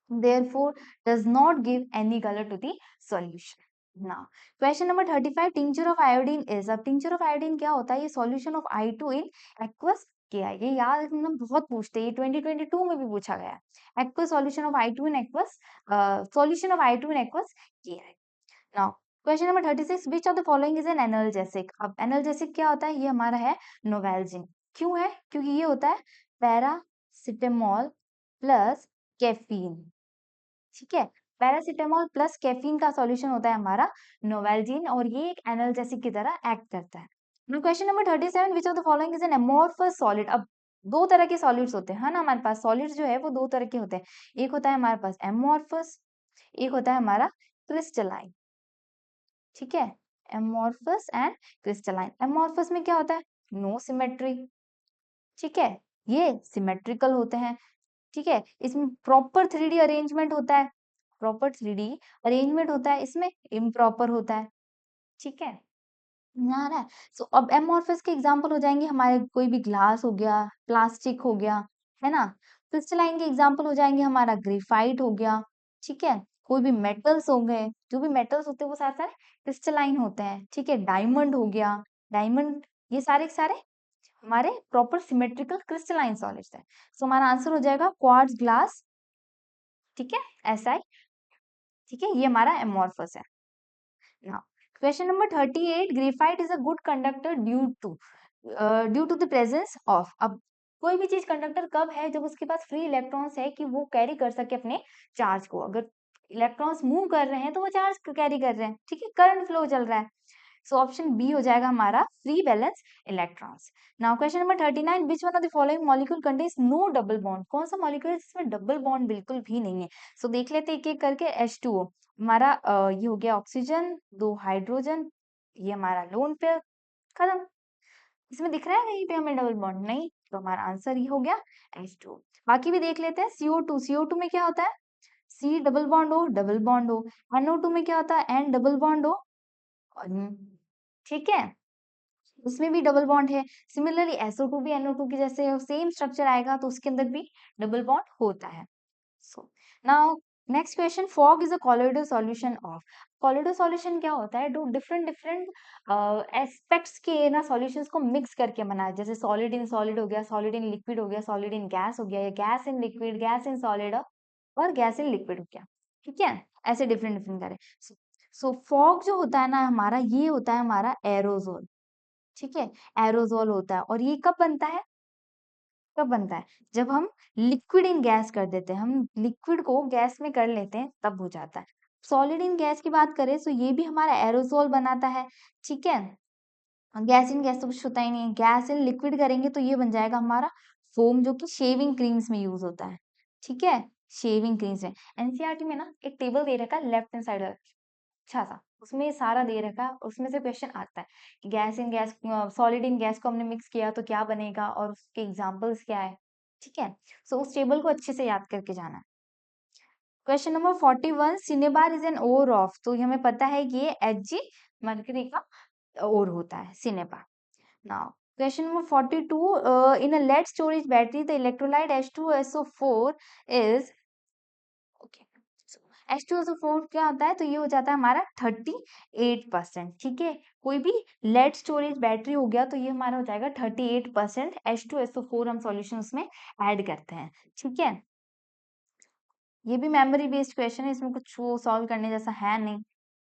therefore does not give any color to the solution। Now, question number 35, tincture of iodine is, अब tincture of iodine क्या होता है? ये solution of I2 in aqueous KI, ये याद रखना, बहुत पूछते हैं, ये 2022 में भी पूछा गया है। Aqueous solution of I2 in aqueous, solution of I2 in aqueous KI. Now, question number 36, which of the following is an analgesic? अब analgesic क्या होता है? ये हमारा है Novalgin। क्यों है? क्योंकि ये होता है पैरासिटामोल प्लस कैफीन, ठीक है। पैरासिटामोल प्लस कैफीन का सॉल्यूशन होता है हमारा नोवेल्जिन, और ये एक एनाल्जेसिक की तरह एक्ट करता है। Now question number 37, which of the following is N amorphous solid? अब दो तरह के सॉलिड्स होते हैं, है ना, हमारे पास सॉलिड्स जो है वो दो तरह के होते हैं। एक होता है हमारे पास एमोर्फस, एक होता है हमारा क्रिस्टलाइन, ठीक है। Amorphous and crystalline. एमोर्फस में क्या होता है? नो सिमेट्री, ठीक है। ये सिमेट्रिकल होते हैं, ठीक है। इसमें प्रॉपर 3D अरेंजमेंट होता है, प्रॉपर 3D अरेंजमेंट होता है, इसमें इम्प्रॉपर होता है, ठीक है। यहाँ आ रहा है। सो अब एमोर्फस के एग्जांपल हो जाएंगे हमारे, कोई भी ग्लास हो गया, प्लास्टिक हो गया, है ना। क्रिस्टलाइन के एग्जांपल हो जाएंगे हमारा ग्रेफाइट हो गया, ठीक है। कोई भी मेटल्स हो गए, जो भी मेटल्स होते हैं वो सारे सारे क्रिस्टलाइन होते हैं, ठीक है। डायमंड हो गया, डायमंड, ये सारे के सारे हमारे प्रॉपर सिमेट्रिकल क्रिस्टलाइन सॉलिड्स है। सो हमारा आंसर हो जाएगा क्वार्ट्ज ग्लास, ठीक है, SI, ठीक है, ये हमारा एमोर्फस है। Now question number 38, graphite is a good conductor due to the presence of, अब कोई भी चीज कंडक्टर कब है? जब उसके पास फ्री इलेक्ट्रॉन्स है कि वो कैरी कर सके अपने चार्ज को। अगर इलेक्ट्रॉन्स मूव कर रहे हैं तो वो चार्ज कैरी कर रहे हैं, ठीक है, करंट फ्लो चल रहा है। सो ऑप्शन बी हो जाएगा हमारा free valence electrons. Now question number 39, which one of the following molecule contains no double bond? कौन सा मॉलिक्यूल है जिसमें डबल बॉन्ड बिल्कुल भी नहीं है? सो देख लेते हैं एक एक करके। H2O हमारा ये हो गया ऑक्सीजन, दो हाइड्रोजन, ये हमारा लोन पेयर, खत्म। इसमें दिख रहा है कहीं पे हमें डबल बॉन्ड? नहीं, तो हमारा आंसर ये हो गया H2O। बाकी भी देख लेते हैं। CO2, CO2 में क्या होता है? C double bond O, double bond O। NO2 में क्या होता है? N डबल बॉन्ड O, ठीक है, उसमें भी डबल बॉन्ड है। सिमिलरली SO2 भी NO2 की जैसे सेम स्ट्रक्चर आएगा तो उसके अंदर भी डबल बॉन्ड होता है। So now next question, fog is a colloidal solution of, colloidal solution क्या होता है? जो डिफरेंट डिफरेंट एस्पेक्ट्स के ना सॉल्यूशंस को मिक्स करके बना है, जैसे सॉलिड इन सॉलिड हो गया, सॉलिड इन लिक्विड हो गया, सॉलिड इन गैस हो गया, या gas in liquid, gas in solid और गैस इन लिक्विड हो गया, ठीक है। ऐसे डिफरेंट डिफरेंट करें। सो फॉग जो होता है ना हमारा, ये होता है हमारा एरोजोल, ठीक है, एरोजोल होता है। और ये कब बनता है? कब बनता है? जब हम लिक्विड इन गैस कर देते हैं, हम लिक्विड को गैस में कर लेते हैं, तब हो जाता है। सॉलिड इन गैस की बात करें तो ये भी हमारा एरोसोल बनाता है, ठीक है। गैस इन गैस तो कुछ होता ही नहीं है। गैस इन लिक्विड करेंगे तो ये बन जाएगा हमारा फोम, जो कि शेविंग क्रीम्स में यूज होता है, ठीक है, शेविंग क्रीम्स में। एनसीईआरटी में ना एक टेबल दे रखा है लेफ्ट हैंड साइड, अच्छा सा, उसमें सारा दे रखा है, उसमें से क्वेश्चन आता है कि gas in gas, solid in gas को हमने मिक्स किया तो क्या बनेगा और उसके एग्जांपल्स क्या है, ठीक है। सो उस टेबल को अच्छे से याद करके जाना है। Question number 41, cinnabar is an ore of, तो हमें पता है कि ये Hg मरकरी का ओर होता है सिनेबार। Now question number 42, in a lead storage battery the electrolyte H2SO4 is, okay, H2SO4 क्या होता है? तो ये हो जाता है हमारा 38%, ठीक है। कोई भी लेड स्टोरेज बैटरी हो गया तो ये हमारा हो जाएगा 38% H2SO4, हम सॉल्यूशन उसमें ऐड करते हैं, ठीक है। ये भी मेमोरी बेस्ड क्वेश्चन है, इसमें कुछ वो सॉल्व करने जैसा है नहीं,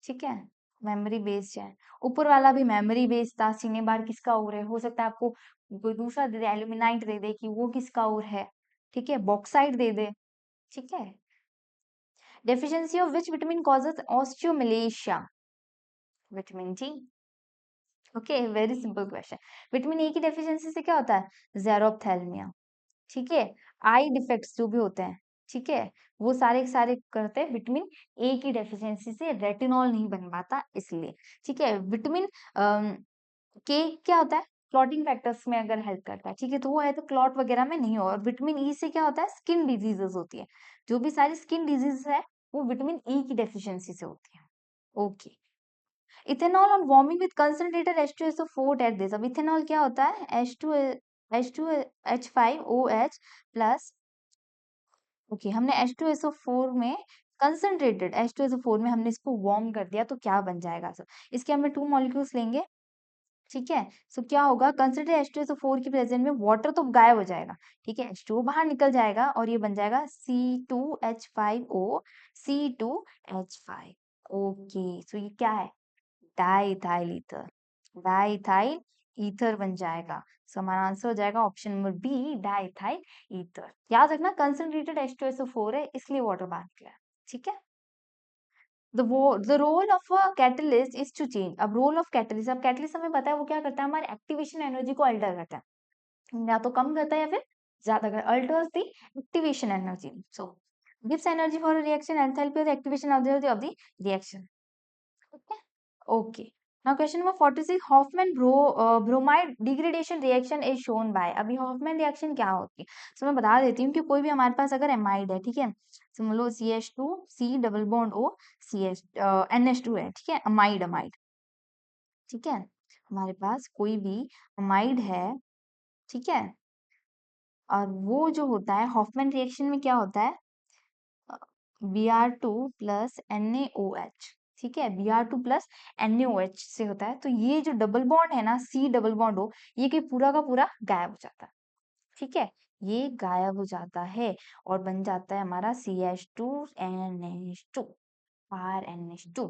ठीक है, मेमोरी बेस्ड है। ऊपर वाला भी मेमोरी बेस्ड था, सीने बार किसका और है, हो सकता है आपको कोई दूसरा दे दे, एल्यूमिनाइट दे दे कि वो किसका और है, ठीक है, बॉक्साइट दे दे, ठीक है। Deficiency of which vitamin causes osteomalacia? Vitamin D, okay, very simple question. Vitamin A की डेफिशिएंसी से क्या होता है? ज़ेरोप्थेल्मिया, ठीक है। आई डिफेक्ट्स जो भी होते हैं, ठीक है, वो सारे के सारे करते हैं विटामिन ए की डेफिशिएंसी से, रेटिनॉल नहीं बन पाता इसलिए, ठीक है। विटामिन के क्या होता है? क्लॉटिंग फैक्टर्स में अगर हेल्प करता है, ठीक है, तो वो है तो क्लॉट वगैरह में नहीं हो। और विटामिन ई से क्या होता है? स्किन डिजीजेस होती है, जो भी सारी स्किन डिजीज है वो विटामिन ई की डेफिशिएंसी से होती है, okay. Ethanol on warming with concentrated H2SO4 at this, अब इथेनॉल क्या होता है? H2H5OH प्लस, ओके, हमने H2SO4 में कंसंट्रेटेड H2SO4 में हमने इसको वार्म कर दिया तो क्या बन जाएगा सर? इसके हम 2 मॉलिक्यूल्स लेंगे, ठीक है? सो क्या होगा, कंसिडर H2SO4 की प्रेजेंस में वाटर तो गायब हो जाएगा, ठीक है? H2O बाहर निकल जाएगा और ये बन जाएगा C2H5O, C2H5। ओके, सो ये क्या है? डाइइथाइल ईथर, डाइइथाइल ईथर बन जाएगा। सो हमारा आंसर हो जाएगा option number B, diethyl ether. याद रखना कंसंट्रेटेड H2SO4 है इसलिए वाटर बाहर निकला है, ठीक है? The role of a catalyst is to change. अब रोल ऑफ कैटलिस्ट, अब कैटलिस्ट हमें पता है वो क्या करता है, हमारे एक्टिवेशन एनर्जी को अल्टर करता है, या तो कम करता है या फिर ज्यादा करता है, altars the activation energy, so gives energy for a reaction and help the activation of the reaction, okay. Okay. Now question number 46, Hoffman bromide degradation reaction is shown by। अभी Hoffman reaction क्या होती है? So मैं बता देती हूँ कि कोई भी हमारे पास अगर एमाइड है, ठीक है, समझ लो CH2 C double bond O CH NH2 है, ठीक है, अमाइड अमाइड, ठीक है, हमारे पास कोई भी अमाइड है, ठीक है, और वो जो होता है हॉफमैन रिएक्शन में क्या होता है, Br2 प्लस NaOH, ठीक है, Br2 प्लस NaOH से होता है, तो ये जो डबल बॉन्ड है ना C डबल बॉन्ड O, ये कि पूरा का पूरा गायब हो जाता है, ठीक है, ये गायब हो जाता है और बन जाता है हमारा CH2NH2 RNH2,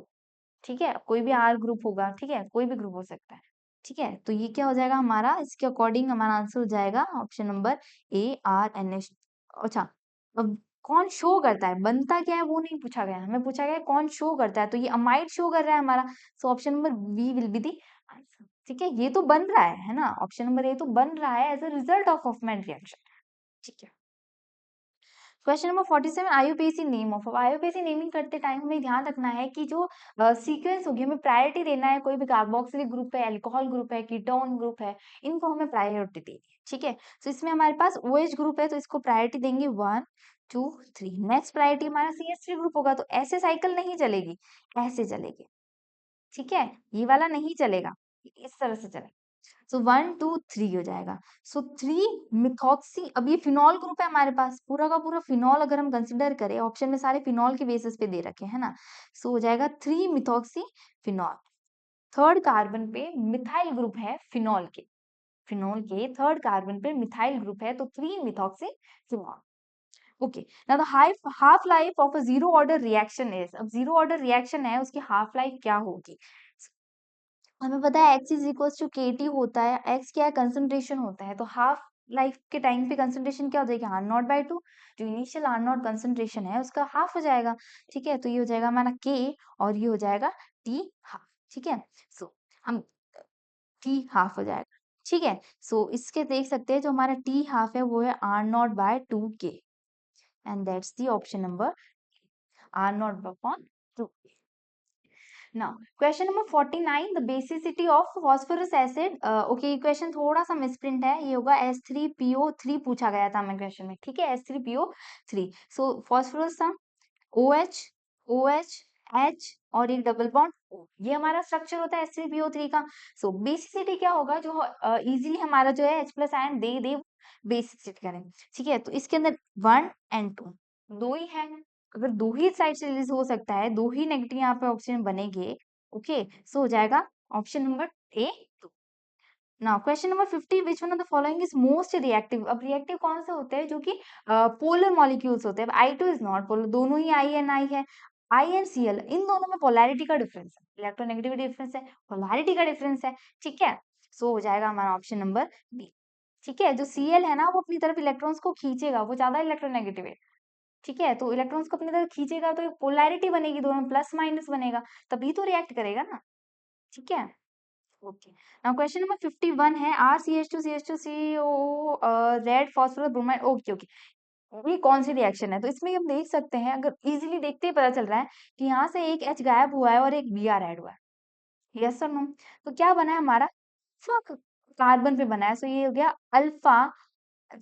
ठीक है, कोई भी R ग्रुप होगा, ठीक है, कोई भी ग्रुप हो सकता है, ठीक है, तो ये क्या हो जाएगा हमारा, इसके अकॉर्डिंग हमारा आंसर हो जाएगा ऑप्शन नंबर ए RNH। अच्छा, अब कौन शो करता है, बनता क्या है वो नहीं पूछा गया, हमें पूछा गया है कौन शो करता है, तो ये अमाइड शो कर रहा है हमारा, so option number B will be the answer, ठीक है, ये तो बन रहा है ना, ऑप्शन नंबर ए तो बन रहा है as a result of Hofmann reaction, ठीक है। Question number 47, IUPAC name of. अब आईयूपीएसी नेमिंग करते टाइम हमें ध्यान रखना है कि जो सीक्वेंस होगी हमें प्रायोरिटी देना है, कोई भी कार्बोक्सिलिक ग्रुप है, अल्कोहल ग्रुप है, कीटोन ग्रुप है, इनको हमें प्रायोरिटी देनी है, ठीक है, तो इसमें हमारे पास OH ग्रुप है तो इसको प्रायोरिटी देंगे 1 2 3। नेक्स्ट प्रायोरिटी हमारा CH3 ग्रुप होगा, तो ऐसे साइकिल नहीं चलेगी, ऐसे चलेगी, ठीक है, ये वाला नहीं चलेगा, इस तरह से चलेगा, सो 1 2 3 हो जाएगा, सो 3 मिथॉक्सी। अब ये फिनॉल ग्रुप है हमारे पास, पूरा का पूरा फिनॉल अगर हम कंसिडर करें, ऑप्शन में सारे फिनॉल के बेसिस पे दे रखे हैं ना, सो हो जाएगा 3 मिथॉक्सी फिनॉल। थर्ड कार्बन पे मिथाइल ग्रुप है फिनॉल के, फिनॉल के थर्ड कार्बन पे मिथाइल ग्रुप है, तो 3 methoxy phenol. Okay, now the half life of a zero order reaction is. अब जीरो ऑर्डर रिएक्शन है, उसकी हाफ लाइफ क्या होगी, हमें पता है x इज इक्वल्स टू के टी होता है, x क्या है, कंसंट्रेशन होता है, तो हाफ लाइफ के टाइम पे कंसंट्रेशन क्या हो जाएगी, आर नॉट बाई टू, जो इनिशियल आर नॉट कंसंट्रेशन है उसका हाफ हो जाएगा, ठीक है, तो ये हो जाएगा हमारा k और ये हो जाएगा t हाफ, ठीक है, सो हम t हाफ हो जाएगा, ठीक है, सो इसके देख सकते हैं जो हमारा t हाफ है वो है R naught by 2k, and that's the option number R naught upon 2। Now, question number 49, the basicity of phosphorus acid। Okay, question थोड़ा सा मिसप्रिंट है, ये होगा H3PO3 पूछा गया था हमें क्वेश्चन में, ठीक है, H3PO3। सो फॉस्फोरस था OH OH H और एक डबल बॉन्ड O, ये हमारा स्ट्रक्चर होता है H3PO3 का। सो बेसिसिटी क्या होगा, जो इजीली हमारा जो है H प्लस आयन दे दे बेसिसिटी करें, ठीक है, तो इसके अंदर 1 एंड 2 दो ही है, अगर दो ही साइड से रिलीज हो सकता है, दो ही नेगेटिव यहाँ पे ऑक्सीजन बनेंगे, ओके, सो हो जाएगा option number A 2। Now question number 50, which one of the following is most reactive. अब रिएक्टिव कौन से होते हैं, जो कि पोलर मॉलिक्यूल्स होते हैं, I2 इज नॉट पोलर, दोनों ही I एंड I है, I एंड Cl इन दोनों में पोलैरिटी का डिफरेंस है, इलेक्ट्रोनेगेटिविटी डिफरेंस है, पोलैरिटी का डिफरेंस है, ठीक है, सो हो जाएगा हमारा ऑप्शन नंबर बी, ठीक है, जो Cl है ना वो अपनी तरफ इलेक्ट्रॉन्स को खींचेगा, वो ज्यादा इलेक्ट्रोनेगेटिव है, ठीक है, तो इलेक्ट्रॉन्स को अपनी तरफ खींचेगा तो एक पोलैरिटी बनेगी, दोनों प्लस माइनस बनेगा, तभी तो रिएक्ट करेगा ना, ठीक है, ओके। नाउ क्वेश्चन नंबर 51 है, RCH2CH2CO red phosphorus bromide, okay okay, ये कौन सी रिएक्शन है, तो इसमें हम देख सकते हैं, अगर इजीली देखते ही पता चल रहा है कि यहाँ से एक H गायब हुआ है और एक Br ऐड हुआ है, यस और नो, तो क्या बना है हमारा, कार्बन पे बना है, सो ये हो गया अल्फा,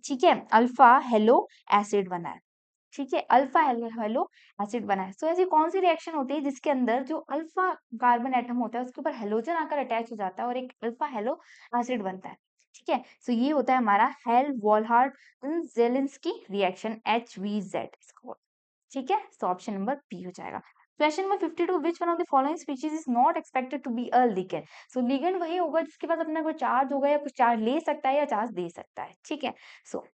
ठीक है, अल्फा हेलो एसिड बना है, ठीक है, अल्फा हेलो हेलो एसिड बना है, सो ऐसी कौन सी रिएक्शन होती है जिसके अंदर जो अल्फा कार्बन एटम होता है उसके ऊपर हेलोजन आकर अटैच हो जाता है और एक अल्फा हेलो एसिड बनता है, ठीक है, सो ये होता है हमारा हेल वॉलहार्ट जेलिंस्की रिएक्शन HVZ इसको, ठीक है, सो ऑप्शन नंबर बी हो जाएगा। Question number 52, which one of the following species is not expected to be a ligand. So ligand वही होगा जिसके पास अपना कोई चार्ज होगा या कुछ चार्ज ले सकता है या चार्ज दे सकता है। ठीक है, सो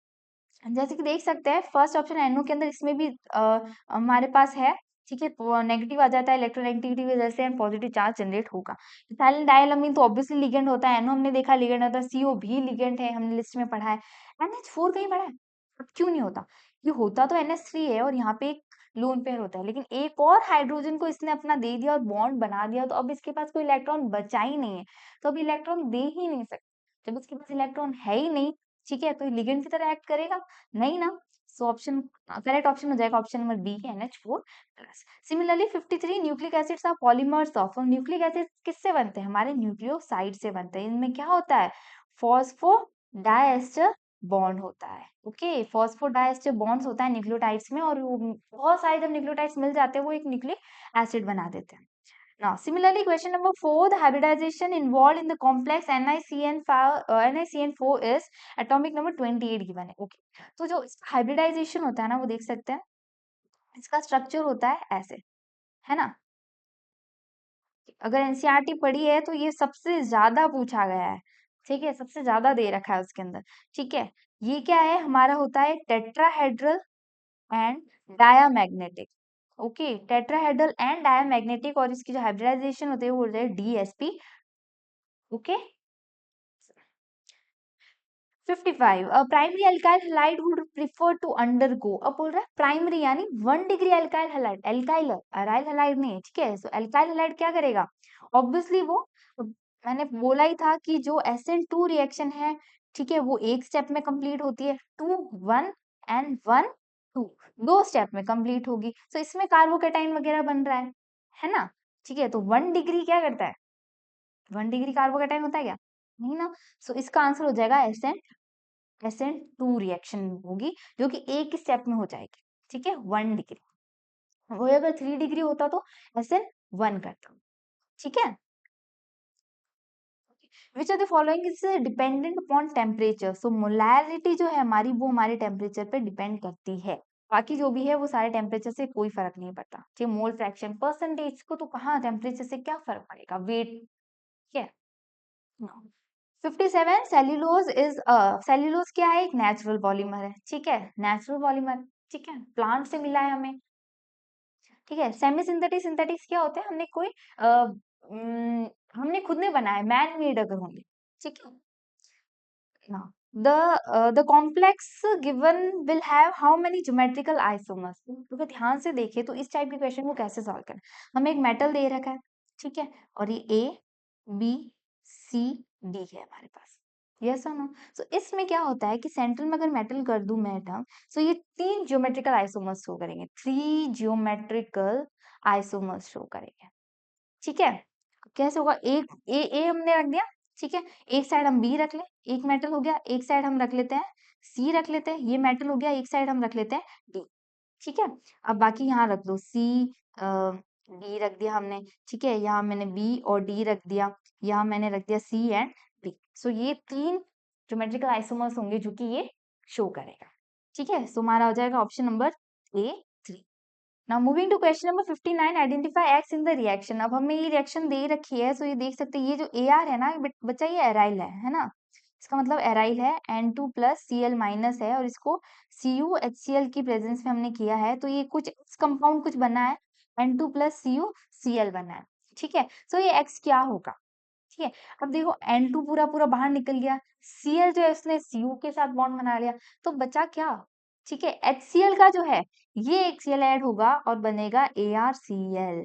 जैसे कि देख सकते हैं फर्स्ट ऑप्शन एनओ के अंदर इसमें भी हमारे पास है। ठीक है, नेगेटिव आ जाता है इलेक्ट्रोनेगेटिविटी की वजह से एंड पॉजिटिव चार्ज जनरेट होगा। इथाइल डायलमीन तो ऑब्वियसली लिगेंड होता है, एनओ हमने देखा लिगेंड होता है, सीओ भी लिगेंड है, हमने लिस्ट में पढ़ा है। NH4 कहीं पढ़ा है? अब क्यों नहीं होता? ये होता तो NH3 है और यहाँ पे एक लोन पेयर होता है, लेकिन एक और हाइड्रोजन को इसने अपना दे दिया और बॉन्ड बना दिया, तो अब इसके पास कोई इलेक्ट्रॉन बचा ही नहीं है, तो अब इलेक्ट्रॉन दे ही नहीं सकता। जब इसके पास इलेक्ट्रॉन है ही नहीं, ठीक है, तो ये लिगेंड की तरह एक्ट करेगा नहीं ना। सो ऑप्शन करेक्ट ऑप्शन हो जाएगा ऑप्शन नंबर बी है NH4 plus. Similarly 53, nucleic acids are polymers of. Nucleic acid किससे बनते हैं? हमारे न्यूक्लियोसाइड से बनते हैं। इनमें क्या होता है? फॉस्फोडाइएस्टर बॉन्ड होता है। ओके, फॉस्फोडाइएस्टर बॉन्ड्स होता है न्यूक्लियोटाइड्स में, और वो बहुत सारे जब न्यूक्लियोटाइड्स मिल जाते हैं वो एक न्यूक्लिक एसिड बना देते हैं। Now, similarly, question number 4, the hybridization involved in the complex NiCN4 is atomic number 28 given है. Okay. तो जो इसका hybridization होता है ना, वो देख सकते हैं, इसका स्ट्रक्चर होता है ऐसे, है ना। अगर एनसीईआरटी पढ़ी है तो ये सबसे ज्यादा पूछा गया है। ठीक है, सबसे ज्यादा दे रखा है उसके अंदर। ठीक है, ये क्या है? हमारा होता है tetrahedral and diamagnetic. Okay, tetrahedral and diamagnetic, और इसकी जो हाइब्रिडाइजेशन होती है वो होता है DsP। Okay, 55, primary alkyl halide would prefer to undergo. अब बोल रहा है प्राइमरी यानी 1 degree alkyl halide, alkyl aryl halide नहीं है। ठीक है, सो अल्काइल हैलाइड क्या करेगा? ऑब्वियसली वो, मैंने बोला ही था कि जो SN2 रिएक्शन है, ठीक है, वो एक स्टेप में कंप्लीट होती है, 2 1 एंड 1 2, दो स्टेप में कंप्लीट होगी। सो इसमें कार्बोकेटाइन वगैरह बन रहा है ना। ठीक है, तो 1 डिग्री क्या करता है? 1 डिग्री कार्बोकेटाइन होता है क्या? नहीं ना। सो इसका आंसर हो जाएगा SN2 रिएक्शन होगी, जो कि एक स्टेप में हो जाएगी। ठीक है, 1 डिग्री। वही अगर 3 डिग्री होता तो SN1 करता। ठीक है, which are the following is dependent upon temperature. So molarity जो है हमारी, वो हमारे टेम्परेचर पे डिपेंड करती है। बाकी जो भी है वो सारे टेम्परेचर से कोई फर्क नहीं पड़ता। ठीक है, मोल फ्रैक्शन परसेंटेज को तो कहाँ टेम्परेचर से क्या फर्क पड़ेगा, वेट। ठीक है, 57, सेल्यूलोज इज सेल्यूलोज क्या है? एक नेचुरल पॉलीमर है। ठीक है, नेचुरल पॉलीमर। ठीक है, प्लांट से मिला है हमें। ठीक है, सेमी सिंथेटिक सिंथेटिक्स क्या होते हैं? हमने कोई हमने खुद ने बनाया, मैन मेड अगर होंगे। ठीक है ना। The complex given will have how many geometrical isomers. तो ध्यान से देखिए तो इस टाइप के क्वेश्चन को कैसे सॉल्व करें। हमें एक मेटल दे रखा है, ठीक है, और ये ABCD है हमारे पास। यस और नो? सो इसमें क्या होता है कि सेंट्रल में अगर मेटल कर दूं मैं टर्म, सो ये 3 ज्योमेट्रिकल आइसोमर्स शो करेंगे, 3 ज्योमेट्रिकल आइसोमर्स शो करेंगे। ठीक है, कैसे होगा? एक ए हमने रख दिया। ठीक है, एक साइड हम बी रख ले, एक मेटल हो गया, एक साइड हम रख लेते हैं सी, रख लेते हैं, ये मेटल हो गया, एक साइड हम रख लेते हैं डी। ठीक है, अब बाकी यहाँ रख दो सी, डी रख दिया हमने। ठीक है, यहाँ मैंने बी और डी रख दिया, यहाँ मैंने रख दिया सी एंड डी। सो ये 3 ज्योमेट्रिकल आइसोमर्स होंगे जो कि ये शो करेगा। ठीक है, सो हमारा हो जाएगा option number A3। Now moving to question number 59, identify X in the reaction. अब हमें ये रिएक्शन दे रखी है, सो ये देख सकते हैं ये जो AR है ना बच्चा, ये एराइल है ना। इसका मतलब एराइल है, N2 प्लस Cl माइनस है, और इसको CuHCl की प्रेजेंस में हमने किया है, तो ये कुछ कंपाउंड कुछ बना है, N2 प्लस CuCl बना है। ठीक है, सो ये X क्या होगा? ठीक है, अब देखो N2 पूरा पूरा बाहर निकल गया, Cl जो है उसने Cu के साथ बॉन्ड बना लिया, तो बचा क्या? ठीक है, HCl का जो है ये एक Cl ऐड होगा और बनेगा ArCl।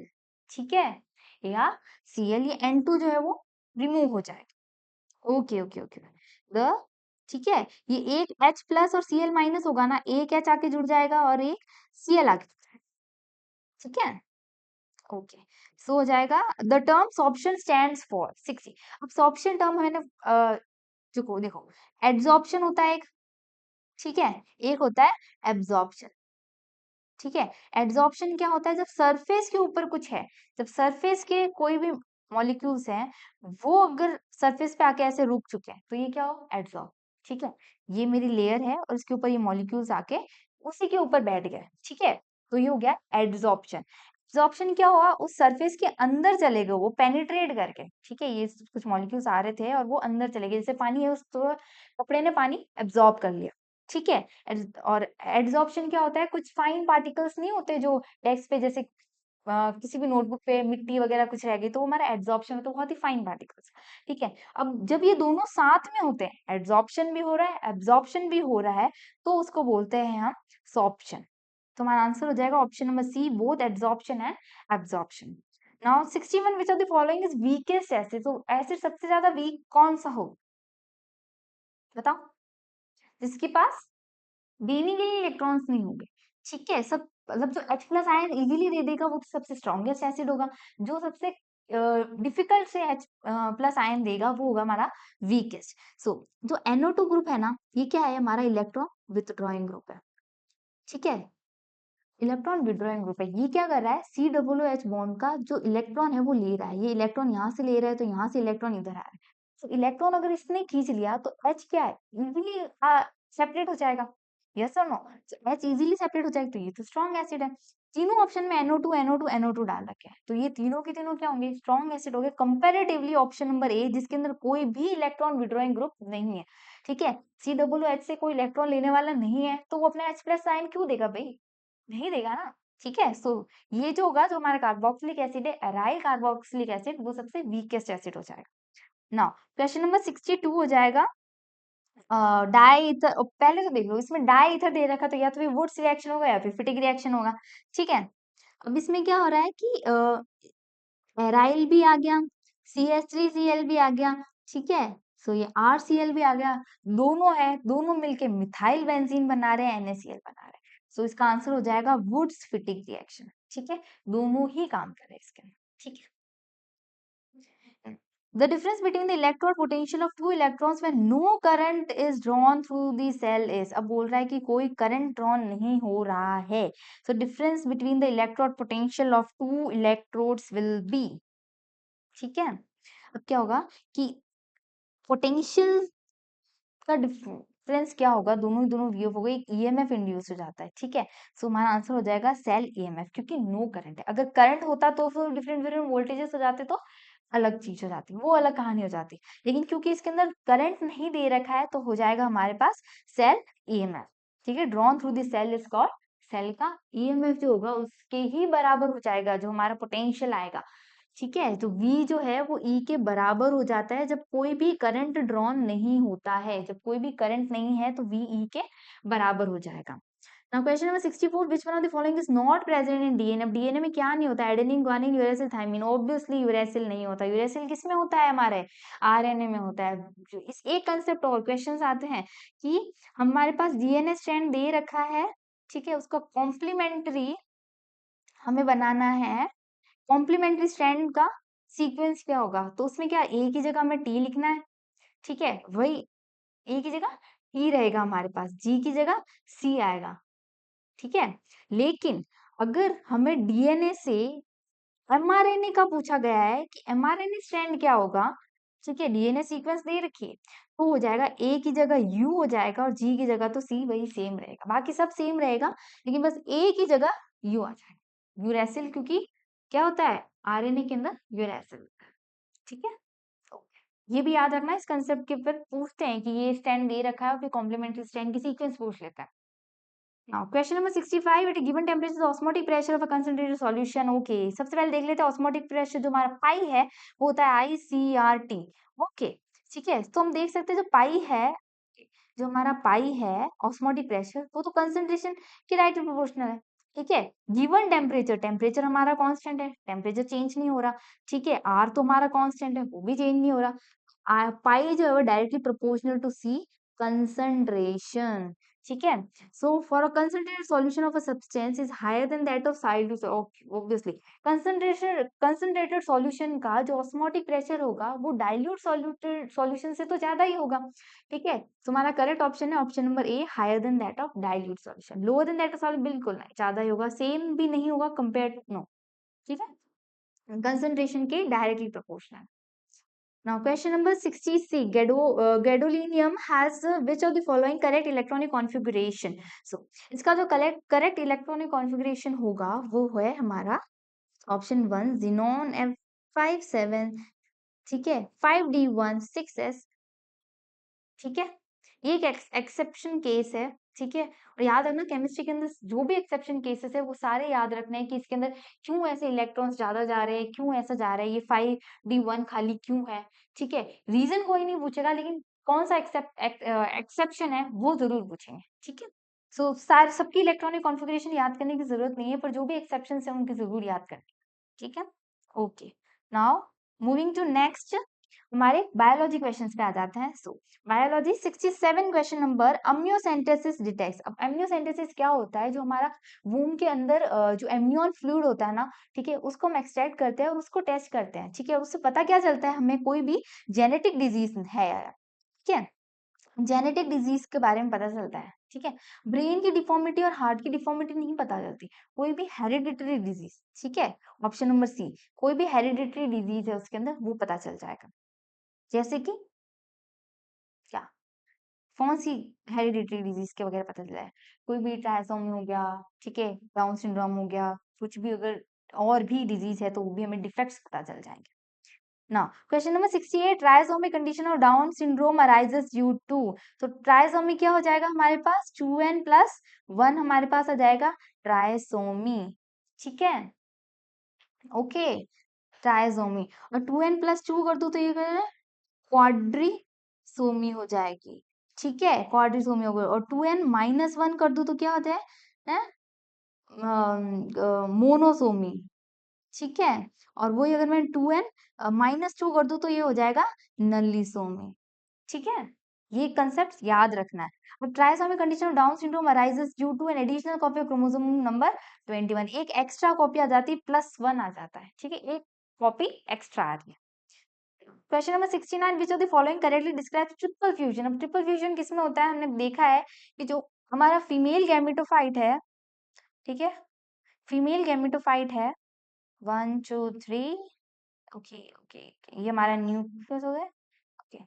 ठीक है, ArCl, ये N2 जो है वो रिमूव हो जाएगा। ओके ओके ओके, द ठीक है, ये एक H प्लस और Cl माइनस होगा ना, एक H आके जुड़ जाएगा और एक Cl आके जुड़ जाएगा। ठीक है, ओके, सो हो जाएगा the term sorption stands for 60। अब सॉर्प्शन टर्म है ना, देखो देखो, एड्सॉर्प्शन होता है एक, ठीक है, एक होता है एब्जॉर्प्शन। ठीक है, एड्सॉर्प्शन क्या होता है? जब सरफेस के ऊपर कुछ है, जब सरफेस के कोई भी मॉलिक्यूल्स हैं, वो अगर सरफेस पे आके ऐसे रुक चुके हैं, तो ये क्या हो? एड्सॉर्ब। ठीक है, ये मेरी लेयर है और इसके ऊपर ये मॉलिक्यूल्स आके उसी के ऊपर बैठ गए। ठीक है, तो ये हो गया एड्सॉर्प्शन। एब्जॉर्प्शन क्या हुआ, उस सरफेस के अंदर चले गए, वो पेनिट्रेट करके, ठीक है, ये कुछ मॉलिक्यूल्स आ रहे थे और वो अंदर चले गए, जैसे पानी है, उस तो कपड़े ने पानी एब्जॉर्ब कर लिया, ठीक है। और एड्सॉर्प्शन क्या होता है, कुछ फाइन पार्टिकल्स नहीं होते जो डेस्क पे, जैसे किसी भी नोटबुक पे मिट्टी वगैरह कुछ रह गई, तो वो हमारा एड्सॉर्प्शन, तो बहुत ही फाइन पार्टिकल्स, ठीक है। अब जब ये दोनों साथ में होते हैं, एड्सॉर्प्शन भी हो रहा है, एब्जॉर्प्शन भी हो रहा है, तो उसको बोलते हैं हम सॉर्प्शन। तो हमारा आंसर हो जाएगा option number C, both absorption and absorption. Now 61, which of the following is weakest acid, तो एसिड सबसे ज्यादा वीक कौन सा हो, बताओ, जिसके पास देने के लिए इलेक्ट्रॉन्स नहीं होंगे, ठीक है, सब मतलब जो H प्लस आयन इजीली दे देगा वो तो सबसे स्ट्रॉन्गेस्ट एसिड होगा, जो सबसे डिफिकल्ट से H प्लस आयन देगा वो होगा हमारा वीकेस्ट। सो जो NO2 ग्रुप है ना, ये क्या है, हमारा इलेक्ट्रॉन विथड्रॉइंग ग्रुप है, ठीक है, इलेक्ट्रॉन विड्रॉइंग ग्रुप है। ये क्या कर रहा है, COOH बॉन्ड का जो इलेक्ट्रॉन है वो ले रहा है, ये इलेक्ट्रॉन यहाँ से ले रहा है, तो यहाँ से इलेक्ट्रॉन इधर आ रहा है, तो इलेक्ट्रॉन अगर इसने खींच लिया तो H क्या है, इजीली सेपरेट हो जाएगा, यस और नो, H इजीली सेपरेट हो जाएगा, तो ये तो स्ट्रॉन्ग एसिड है। तीनों ऑप्शन में NO2 NO2 NO2 डाल रखे हैं, तो ये तीनों के तीनों क्या होंगे, स्ट्रॉन्ग एसिड हो गए, कंपेरेटिवली ऑप्शन नंबर ए, जिसके अंदर कोई भी इलेक्ट्रॉन विड्रॉइंग ग्रुप नहीं है, ठीक है, COOH से कोई इलेक्ट्रॉन लेने वाला नहीं है, तो वो अपना H प्लस आयन क्यों देगा भाई, नहीं देगा ना, ठीक है। सो ये जो होगा, जो हमारा कार्बोक्सिलिक एसिड है, एराइल कार्बोक्सिलिक एसिड, वो सबसे वीकेस्ट एसिड हो जाएगा। नाउ क्वेश्चन नंबर 62 हो जाएगा, डाई ईथर, पहले तो देख लो, इसमें डाई ईथर दे रखा, तो या तो फिर वुड्स रिएक्शन होगा या फिर फिटिक रिएक्शन होगा, ठीक है। अब इसमें क्या हो रहा है कि एराइल भी आ गया, CH3Cl भी आ गया, ठीक है, सो ये RCl भी आ गया, दोनों है, दोनों मिलके मिथाइल बेंजीन बना रहे हैं, NaCl बना रहे हैं, सो इसका आंसर हो जाएगा वुड्स फिटिक रिएक्शन, ठीक है, दोनों ही काम कर रहे हैं इसके अंदर, ठीक है। The difference between the electrode potential of two electrons when no current is drawn through the cell is, अब बोल रहा है कि कोई करंट ड्रॉन नहीं हो रहा है, so difference between the electrode potential of two electrodes will be, ठीक है। अब क्या होगा कि पोटेंशियल का डिफरेंस क्या होगा, दोनों वी हो गई, एक ईएमएफ इंड्यूस हो जाता है, ठीक है, सो हमारा आंसर हो जाएगा सेल ईएमएफ, क्योंकि नो करंट है, अगर करंट होता तो फिर डिफरेंट डिफरेंट वोल्टेजेस हो जाते, तो अलग चीज हो जाती, वो अलग कहानी हो जाती, लेकिन क्योंकि इसके अंदर करंट नहीं दे रखा है, तो हो जाएगा हमारे पास सेल ईएमएफ, ठीक है, drawn through the cell is called, cell का ईएमएफ जो होगा उसके ही बराबर हो जाएगा जो हमारा पोटेंशियल आएगा, ठीक है, तो V जो है वो E के बराबर हो जाता है जब कोई भी करंट ड्रॉन नहीं होता है, जब कोई भी करंट नहीं है तो V E के बराबर हो जाएगा। Now question number 64, which one of the following is not present in DNA, अब डीएनए में क्या नहीं होता, adenine guanine uracil thymine, obviously uracil नहीं होता, यूरेसिल किस में होता है, हमारे आरएनए में होता है। जो इस एक कंसेप्ट और क्वेश्चंस आते हैं कि हमारे पास डीएनए स्ट्रैंड दे रखा है, ठीक है, उसका कॉम्प्लीमेंट्री हमें बनाना है, कॉम्प्लीमेंट्री स्ट्रैंड का सीक्वेंस क्या होगा, तो उसमें क्या ए की जगह हमें टी लिखना है, ठीक है, वही ए की जगह टी रहेगा हमारे पास, जी की जगह सी आएगा, ठीक है। लेकिन अगर हमें डीएनए से एमआरएनए का पूछा गया है कि एमआरएनए स्ट्रैंड क्या होगा, ठीक है, डीएनए सीक्वेंस दे रखिए, तो हो जाएगा ए की जगह यू हो जाएगा और जी की जगह तो सी, वही सेम रहेगा, बाकी सब सेम रहेगा, लेकिन बस ए की जगह यू आ जाएगा, यूरेसिल, क्योंकि क्या होता है आरएनए के अंदर यूरेसिल होता है, ठीक है। ये भी याद रखना, इस कंसेप्ट के ऊपर पूछते हैं कि ये स्टैंड दे रखा है और फिर कॉम्प्लीमेंट्री स्टैंड की सीक्वेंस पूछ लेता है। Now question number 65, at given temperature osmotic pressure of a concentrated solution, okay, सबसे पहले देख लेते हैं ऑस्मोटिक प्रेशर, जो हमारा पाई है वो होता है ICRT, ओके, ठीक है, तो हम देख सकते हैं जो पाई है, जो हमारा पाई है ऑस्मोटिक प्रेशर, वो तो कंसंट्रेशन के राइट प्रोपोर्शनल है, ठीक है। गिवन टेम्परेचर, टेम्परेचर हमारा कांस्टेंट है, टेम्परेचर चेंज नहीं हो रहा, ठीक है, आर तो हमारा कांस्टेंट है, वो भी चेंज नहीं हो रहा, पाई जो है वो directly proportional to C concentration, ठीक है। So for a concentrated solution of a substance is higher than that of solute, obviously concentrated solution का जो osmotic pressure होगा वो dilute soluted solution से तो ज्यादा ही होगा, ठीक है, तो हमारा करेक्ट ऑप्शन है option number A, higher than that of dilute solution, lower than that of solute बिल्कुल नहीं, ज्यादा ही होगा, सेम भी नहीं होगा कंपेयर टू नो, ठीक है, कंसंट्रेशन के directly proportional. Now question number 60C, gadolinium has which of the following correct electronic configuration? So इसका जो correct electronic configuration होगा वो है हमारा ऑप्शन 1 xenon F57, ठीक है, 5D1 6S, ठीक है। ये एक एक्सेप्शन केस है, ठीक है। और याद रखना केमिस्ट्री के अंदर जो भी एक्सेप्शन केसेस है वो सारे याद रखने हैं कि इसके अंदर क्यों ऐसे इलेक्ट्रॉन्स ज्यादा जा रहे हैं, क्यों ऐसा जा रहा है, ये 5D1 खाली क्यों है, ठीक है। रीजन कोई नहीं पूछेगा, लेकिन कौन सा एक्सेप्शन है वो जरूर पूछेंगे, ठीक है। सो सारे सबकी इलेक्ट्रॉनिक कॉन्फ़िगरेशन याद करने की जरूरत नहीं है, पर जो भी एक्सेप्शन है उनकी जरूर याद करनी है, ठीक है। Okay, now moving to next, हमारे बायोलॉजी क्वेश्चंस पे आ जाते हैं। सो biology 67 question number, amniocentesis detects. अब अम्नियोसेंटेसिस क्या होता है? जो हमारा वूम के अंदर जो एमनियन फ्लूइड होता है ना, ठीक है, उसको हम एक्सट्रैक्ट करते हैं और उसको टेस्ट करते हैं, ठीक है। उससे पता क्या चलता है हमें कोई भी जेनेटिक डिजीज है, ठीक है, जेनेटिक डिजीज के बारे में पता चलता है, ठीक है। ब्रेन की डिफॉर्मिटी और हार्ट की डिफॉर्मिटी नहीं पता चलती, कोई भी हेरिडिटरी डिजीज, ठीक है। ऑप्शन नंबर सी, कोई भी हेरिडिटरी डिजीज है उसके अंदर वो पता चल जाएगा। जैसे कि क्या, कौन सी हेरिडिटरी डिजीज के वगैरह पता चला है? कोई भी ट्राइसोमी हो गया, ठीक है, डाउन सिंड्रोम हो गया, कुछ भी अगर और भी डिजीज है तो वो भी हमें डिफेक्ट्स पता चल जाएंगे। Now, question number 68, trisomy condition of Down syndrome arises due to, तो ट्राइसोमी क्या हो जाएगा हमारे पास? 2n+1 हमारे पास आ जाएगा ट्राइसोमी, ठीक है, ओके, ट्राइसोमी। और 2n+2 कर दूं तो ये क्वाड्रीसोमी हो जाएगी, ठीक है, क्वाड्रीसोमी हो गई। और 2n-1 कर दूं तो क्या होता है? मोनोसोमी, ठीक है। और वही अगर मैं 2n-2 कर दूं तो ये हो जाएगा नल्लीसोमी, ठीक है। ये कंसेप्ट याद रखना है। और trisomy condition of Down syndrome arises due to an additional copy of chromosome number 21, एक एक्स्ट्रा कॉपी आ जाती है, +1 आ जाता है, ठीक है, एक कॉपी एक्स्ट्रा आ रही है। Question number 69, which of the following correctly describe triple fusion. अब ट्रिपल फ्यूजन किसमें होता है? हमने देखा है कि जो हमारा फीमेल गैमेटोफाइट है, ठीक है, फीमेल गैमेटोफाइट है, 1 2 3, ओके ओके, ये हमारा न्यूक्लियस हो गया, ओके।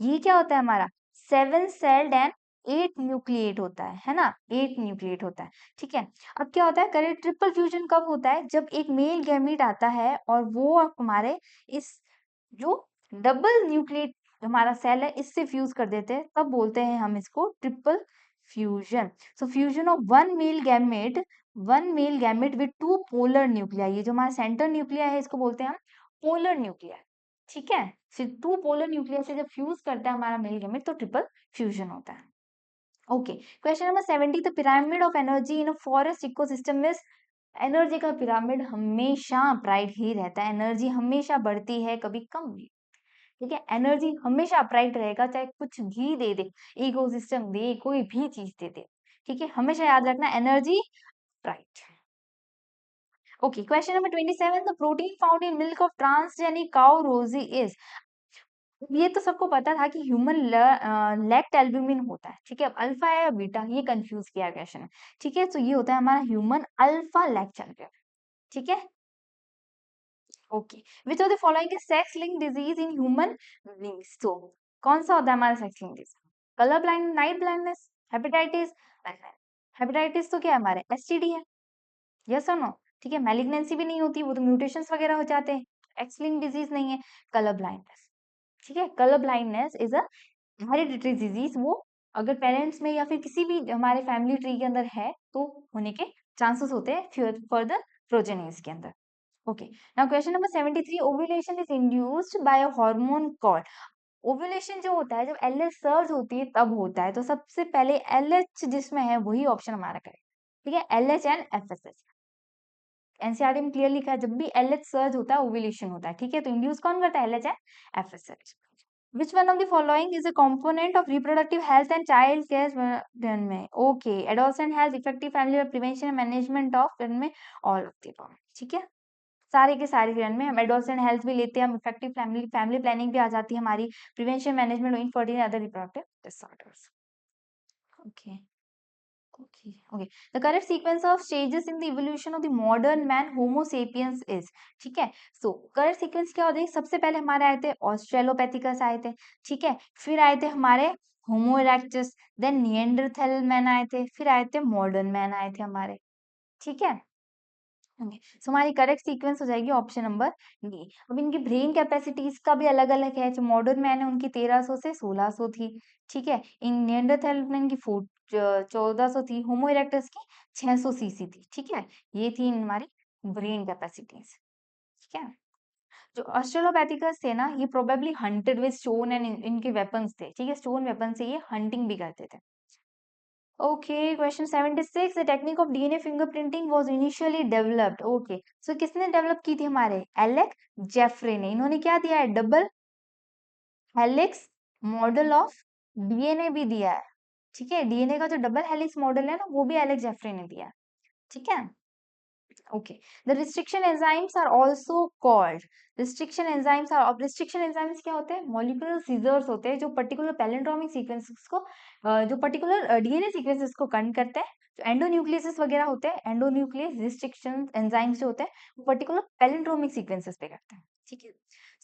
ये क्या होता है हमारा? 7 सेल्ड एंड 8 न्यूक्लिएट होता है ना, 8 न्यूक्लिएट होता है, ठीक है। अब क्या होता है, करेक्ट ट्रिपल फ्यूजन कब होता है? जब एक मेल गैमीट आता है और वो हमारे इस जो डबल न्यूक्लिएट हमारा सेल है इससे फ्यूज कर देते हैं, तब बोलते हैं हम इसको triple fusion. So fusion of one male gamete with 2 polar nuclei, ये जो हमारा सेंटर न्यूक्लिया है इसको बोलते हैं हम पोलर न्यूक्लिया, ठीक है। फिर 2 पोलर न्यूक्लिया से जब फ्यूज करता है हमारा मेल गैमेट तो ट्रिपल फ्यूजन होता है, okay. Question number 70, the pyramid of energy in a forest ecosystem में, एनर्जी का पिरामिड हमेशा अपराइट ही रहता है, एनर्जी हमेशा बढ़ती है, कभी कम नहीं, ठीक है। एनर्जी हमेशा अपराइट रहेगा, चाहे कुछ भी दे दे, इकोसिस्टम दे, कोई भी चीज दे दे, ठीक है, हमेशा याद रखना energy upright. Okay, question number 27, the protein found in milk of transgenic cow रोजी इज, ये तो सबको पता था कि ह्यूमन लैक्ट एल्ब्यूमिन होता है, ठीक है। अब अल्फा है या बीटा, ये कंफ्यूज किया क्वेश्चन है, ठीक है। तो ये होता है हमारा ह्यूमन अल्फा लैक्ट एल्ब्यूमिन, ठीक है, okay. Which of the following is sex link disease in human beings, तो कौन सा होता है हमारा sex link disease? Colour blind, night blindness, hepatitis, hepatitis तो क्या है हमारे एसटीडी है, यस और नो, ठीक है। मैलिग्नेंसी भी नहीं होती, वो तो म्यूटेशंस वगैरह हो जाते हैं, एक्स लिंक डिजीज नहीं है। कलर ब्लाइंडनेस, ठीक है, colour blindness is a hereditary disease, वो अगर पेरेंट्स में या फिर किसी भी हमारे फैमिली ट्री के अंदर है तो होने के चांसेस होते हैं फर्दर प्रोजेनीज के अंदर, okay. Now question number 73, ovulation is induced by a hormone called, ovulation जो होता है जब एलएच सर्ज होती है तब होता है, तो सबसे पहले एलएच जिसमें है वही ऑप्शन हमारा करेक्ट, ठीक है, एलएच एंड एफएसएच। एनसीईआरटी में क्लियर लिखा है जब भी एलएच सर्ज होता है ओव्यूलेशन होता है, ठीक है। तो इंड्यूस कौन करता है? LH and FSH. Which one of the following is a component of reproductive health and child care में? Okay, adolescent health, effective family और prevention and management of में all of the above, ठीक है। सारे के सारे रन में हम एडोलसेंट हेल्थ भी लेते हैं, हम इफेक्टिव फैमिली प्लानिंग भी आ जाती है हमारी, prevention management infertility other reproductive disorders, okay. Okay, okay. The correct sequence of stages in the evolution of the modern man Homo sapiens is, ठीक है. So correct sequence क्या होता है? सबसे पहले हमारे आए थे ऑस्ट्रेलोपैथिकस आए थे, ठीक है. फिर आए थे हमारे होमो इरेक्टस, देन निएंडरथल मैन आए थे, फिर आए थे मॉडर्न मैन आए थे हमारे, ठीक है. ओके, सो हमारी करेक्ट सीक्वेंस हो जाएगी ऑप्शन नंबर डी. अब इनकी ब्रेन कैपेसिटीज का भी अलग अलग है. जो मॉडर्न मैन है उनकी 1300 से 1600 थी, ठीक है. इन निएंडरथल की 1400 थी. होमो इरेक्टस की 600 सीसी थी, ठीक है. ये थी हमारी ब्रेन कैपेसिटीज, ठीक है. जो ऑस्ट्रेलोपैथिकस थे ना, ये probably hunted with stone and इनके वेपन्स थे, ठीक है. स्टोन वेपन से ये हंटिंग भी करते थे. Okay, question 76. The technique of DNA fingerprinting was initially developed. Okay, so किसने डेवलप की थी हमारे? एलेक जेफरे ने. इन्होंने क्या दिया है? Double helix model of DNA भी दिया है, ठीक है. डीएनए का जो डबल हेलिक्स मॉडल है ना, वो भी एलेक जेफरे ने दिया है, ठीक है. Okay. The restriction enzymes are also called restriction enzymes are अब restriction enzymes क्या होते हैं? Molecular scissors होते हैं जो particular palindromic sequences को जो particular डीएनए सीक्वेंसेस को कट करते हैं. जो एंडोन्यूक्लियस वगैरह होते हैं, एंडोन्यूक्लियस रिस्ट्रिक्शन एंजाइम्स जो होते हैं वो पर्टिकुलर पैलिंड्रोमिक सीक्वेंसेस पे करते हैं, ठीक है.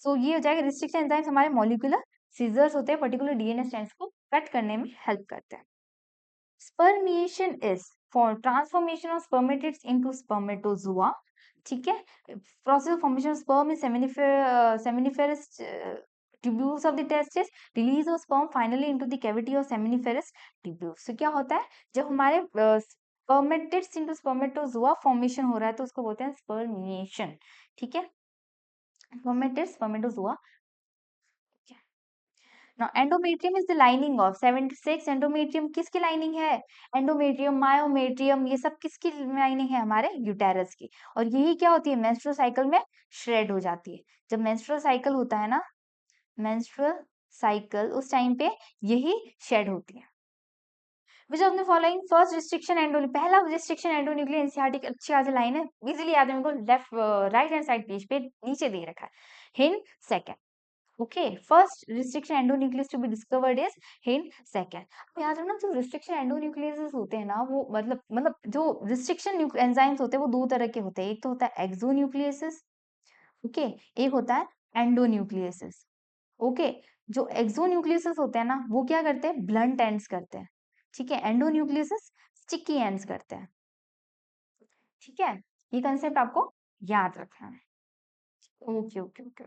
सो ये हो जाएगा रिस्ट्रिक्शन एंजाइम्स हमारे मॉलिक्यूलर सीजर्स होते हैं, पर्टिकुलर डीएनए स्ट्रैंड्स को कट करने में हेल्प करते हैं. Spermiation is for transformation of spermatids into spermatozoa. ठीक है. Process of formation of sperm is seminiferous tubules of the testes. Release of sperm finally into the cavity of seminiferous tubules. So क्या होता है? जब हमारे spermatids into spermatozoa formation हो रहा है तो उसको बोलते हैं spermiation. ठीक है. Spermatids, spermatozoa. Now, endometrium is the lining of 76. Endometrium किसकी लाइनिंग है? एंडोमेट्रियम, मायोमेट्रियम, ये सब किसकी लाइनिंग है? हमारे यूटेरस की. और यही क्या होती है? मेंस्ट्रुअल साइकिल में श्रेड हो जाती है. जब मेंस्ट्रुअल साइकिल होता है ना, मेंस्ट्रुअल साइकिल, उस टाइम पे यही शेड होती है. विच of the following first restriction पहला रिस्ट्रिक्शन एंडोन्यूक्लियर एनसीईआरटी की अच्छी आज लाइन है, इजीली याद है मेरे को. Left right hand side page पे नीचे दे रखा है. Hind second. Okay, first restriction endonuclease to be discovered is Hind second. अब याद रखना, जो रिस्ट्रिक्शन एंडोन्यूक्लियस होते हैं ना, वो मतलब जो रिस्ट्रिक्शन एंजाइम्स होते हैं वो दो तरह के होते हैं. एक तो होता है एक्सोन्यूक्लियसिस, ओके, एक होता है एंडोन्यूक्लियसिस. ओके, जो एक्सोन्यूक्लियसिस होते हैं ना, वो क्या करते हैं? ब्लंट एंड्स करते हैं, ठीक है. एंडोन्यूक्लियसिस स्टिकी एंड्स करते हैं, ठीक है. ये कंसेप्ट आपको याद रखना है. Okay okay okay.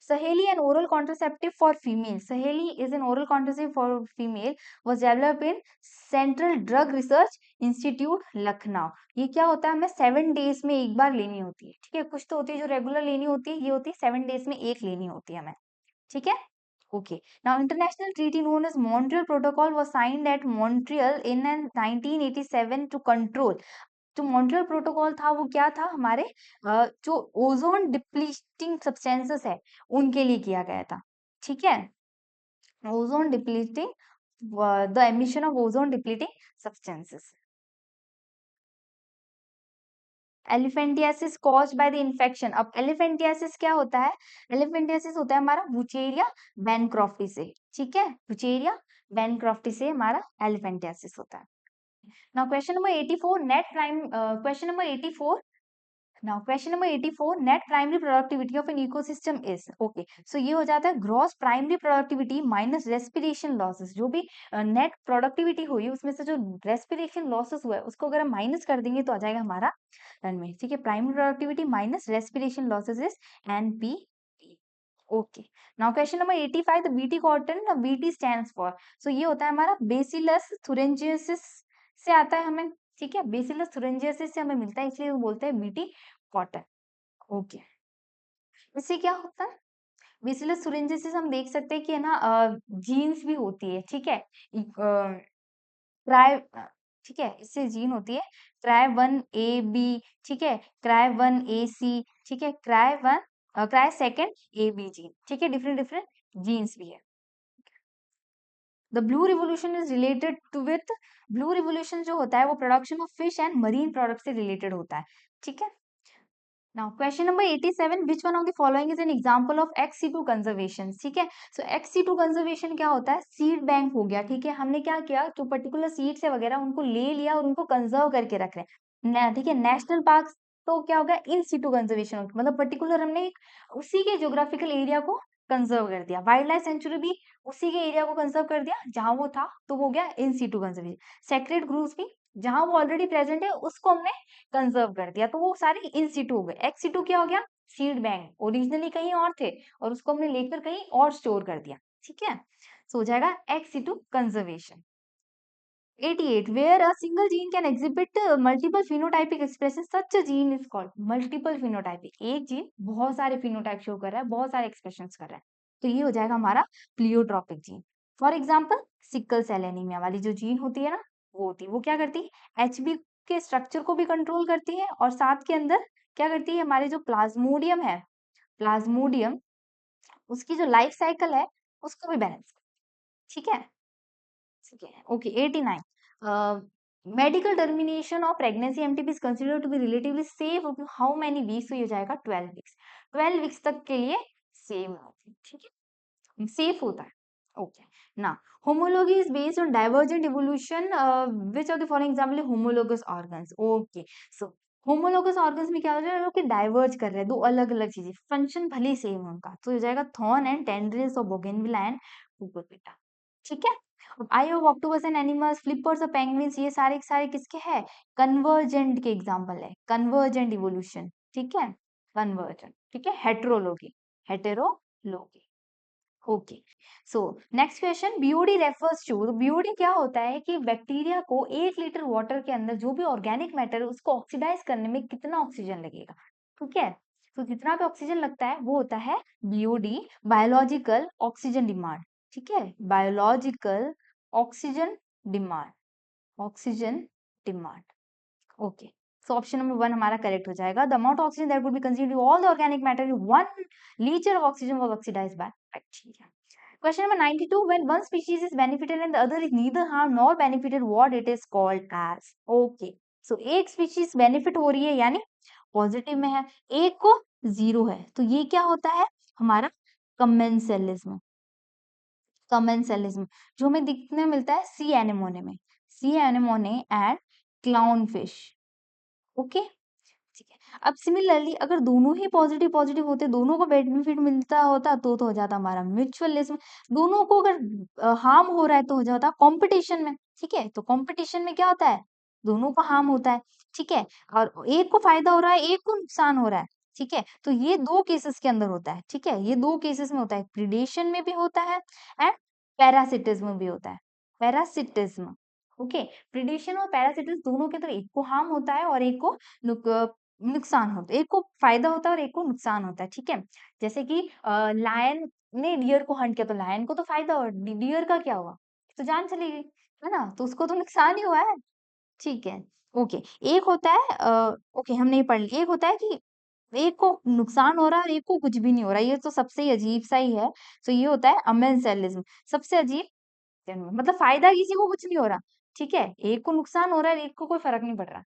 Saheli, an oral contraceptive for female. Saheli is an oral contraceptive for female. Was developed in Central Drug Research Institute, Lucknow. ये क्या होता है? हमें 7 days में एक बार लेनी होती है, ठीक है. कुछ तो होती है जो रेगुलर लेनी होती है, ये होती है 7 days में एक लेनी होती है हमें, ठीक है. Okay. Now, international treaty known as Montreal Protocol was signed at Montreal in 1987 to control. जो मॉन्ट्रियल प्रोटोकॉल था वो क्या था? हमारे जो ओजोन डिप्लीटिंग सब्सटेंसेस है उनके लिए किया गया था, ठीक है. Ozone depleting, the emission of ozone depleting substances. Elephantiasis caused by the infection. अब एलिफेंटियासिस क्या होता है? एलिफेंटियासिस होता है हमारा बुचेरिया बैनक्रॉफ्टी से, ठीक है. बुचेरिया बैनक्रॉफ्टी से हमारा एलिफेंटियासिस होता है. Now question number 84 net prime question number 84. Now question number 84 net primary productivity of an ecosystem is. Okay, so ये हो जाता है gross primary productivity minus respiration losses. जो भी net productivity हुई उसमें से जो respiration losses हुआ है उसको अगर हम माइनस कर देंगे तो आ जाएगा हमारा रन में, ठीक है. primary productivity minus respiration losses is NP. Okay. Now question number 85. The BT cotton, BT stands for. So ये होता है हमारा बेसिलस thuringiensis से आता है हमें, ठीक है. बेसिलस thuringiensis से हमें मिलता है, इसलिए वो बोलते हैं बीटी कॉटन. ओके. इससे क्या होता है? बेसिलस thuringiensis हम देख सकते हैं कि है ना जीन्स भी होती है, ठीक है. ट्राई ठीक है, इससे जीन होती है ट्राई 1AB, ठीक है. ट्राई 1AC, ठीक है. ट्राई सेकेंड AB जीन, ठीक है. डिफरेंट डिफरेंट जीन्स भी है. The blue revolution is related to with. Blue revolution जो होता है वो production of fish and marine product से रिलेटेड होता है, ठीक है. Now question number 87, which one of the following is an example of ex-situ conservation. ठीक है, सो ex-situ कंजर्वेशन क्या होता है, सीड बैंक हो गया। ठीक है, हमने क्या किया, जो पर्टिकुलर सीड्स है वगैरह उनको ले लिया और उनको कंजर्व करके रख रहे हैं। ठीक है, नेशनल पार्क तो क्या हो गया, इन सीटू कंजर्वेशन, मतलब पर्टिकुलर हमने उसी के ज्योग्राफिकल एरिया को कंजर्व कर दिया। वाइल्ड लाइफ सेंचुरी भी उसी के एरिया को कंजर्व कर दिया जहां वो था, तो वो हो गया in situ conservation. Sacred groves भी जहां वो ऑलरेडी प्रेजेंट है उसको हमने कंजर्व कर दिया, तो वो सारे इन सीटू हो गए। एक्स सीटू क्या हो गया, सीड बैंक, ओरिजिनली कहीं और थे और उसको हमने लेकर कहीं और स्टोर कर दिया। ठीक है, सो हो जाएगा ex situ conservation. 88, where a single gene can exhibit multiple phenotypic expressions, such a gene is called multiple phenotypic। एक जीन बहुत सारे phenotype शो कर रहा है, बहुत सारे expressions कर रहा है, तो ये हो जाएगा हमारा pleiotropic gene. For example sickle cell anaemia वाली जो जीन होती है ना, वो क्या करती है, एचबी के स्ट्रक्चर को भी कंट्रोल करती है और साथ के अंदर क्या करती है, हमारे जो प्लाज्मोडियम है, प्लाज्मोडियम उसकी जो लाइफ साइकिल है उसको भी बैलेंस। ठीक है, ठीक है, okay. 89, medical termination of pregnancy MTP is considered to be relatively safe up to how many weeks, तो ये हो जाएगा 12 वीक्स। 12 वीक्स तक के लिए सेम होती है। ठीक है, सेफ होता है। ओके, ना homology is based on divergent evolution, which of the following example homologous organs. Okay, so homologous organs में क्या हो जाएगा, कि डाइवर्ज कर रहे हैं दो अलग अलग चीजें, फंक्शन भले सेम उनका, तो हो जाएगा thorn and tendrils of bougainvillea and cucurbita. ठीक है, eye of octopus and animals, flippers और पेंगुइन्स, ये सारे के सारे किसके हैं, कन्वर्जेंट के एग्जांपल है, कन्वर्जेंट इवोल्यूशन। ठीक है, कन्वर्जेंट। ठीक है, heterology, heterology. Okay, so next question, BOD refers to, तो बीओडी क्या होता है कि बैक्टीरिया को 1 लीटर वाटर के अंदर जो भी ऑर्गेनिक मैटर है उसको ऑक्सीडाइज करने में कितना ऑक्सीजन लगेगा। ठीक है, तो जितना भी ऑक्सीजन लगता है वो होता है बीओडी, बायोलॉजिकल ऑक्सीजन डिमांड। ठीक है, biological oxygen demand, oxygen demand. Okay, so option number 1 हमारा करेक्ट हो जाएगा। The amount of oxygen that would be consumed to all the organic matter in 1 liter of oxygen was oxidized by bacteria. Question number 92, when one species is benefited and the other is neither harmed nor benefited, what it is called as? Okay, so एक species benefit हो रही है यानी positive में है, एक को zero है, तो ये क्या होता है हमारा कमेंसेलिज्म। कमेंसेलिज्म जो हमें दिखने में मिलता है सी एनेमोने में, सी एनेमोने एंड क्लाउन फिश। ओके, ठीक है। अब सिमिलरली अगर दोनों ही पॉजिटिव पॉजिटिव होते, दोनों को बेनिफिट मिलता होता, तो हो जाता हमारा म्यूचुअलिज्म। दोनों को अगर हार्म हो रहा है तो हो जाता कंपटीशन में। ठीक है, तो कंपटीशन में क्या होता है, दोनों को हार्म होता है। ठीक है, और एक को फायदा हो रहा है, एक को नुकसान हो रहा है। ठीक है, तो ये दो केसेस के अंदर होता है। ठीक है, ये दो केसेस में होता है, प्रिडेशन में भी होता है एंड पैरासिटिज्म भी होता है, पैरासिटिज्म। ओके, प्रिडेशन और पैरासिटिज्म दोनों के अंदर एक को हार्म होता है और एक को नुकसान होता है, एक को फायदा होता है और एक को नुकसान होता है। ठीक है, जैसे कि लायन ने डियर को हंट किया तो लायन को तो फायदा हुआ, डियर का क्या हुआ, तो जान चली गई, है ना, तो उसको तो नुकसान ही हुआ है। ठीक है, ओके। एक होता है ओके हमने ये पढ़ लिया, एक होता है कि एक को नुकसान हो रहा है और एक को कुछ भी नहीं हो रहा है, ये तो सबसे ही अजीब सा ही है। तो ये होता है अमेंसेलिज्म, सबसे अजीब मतलब फायदा किसी को कुछ नहीं हो रहा। ठीक है, एक को नुकसान हो रहा है, एक को कोई फर्क नहीं पड़ रहा।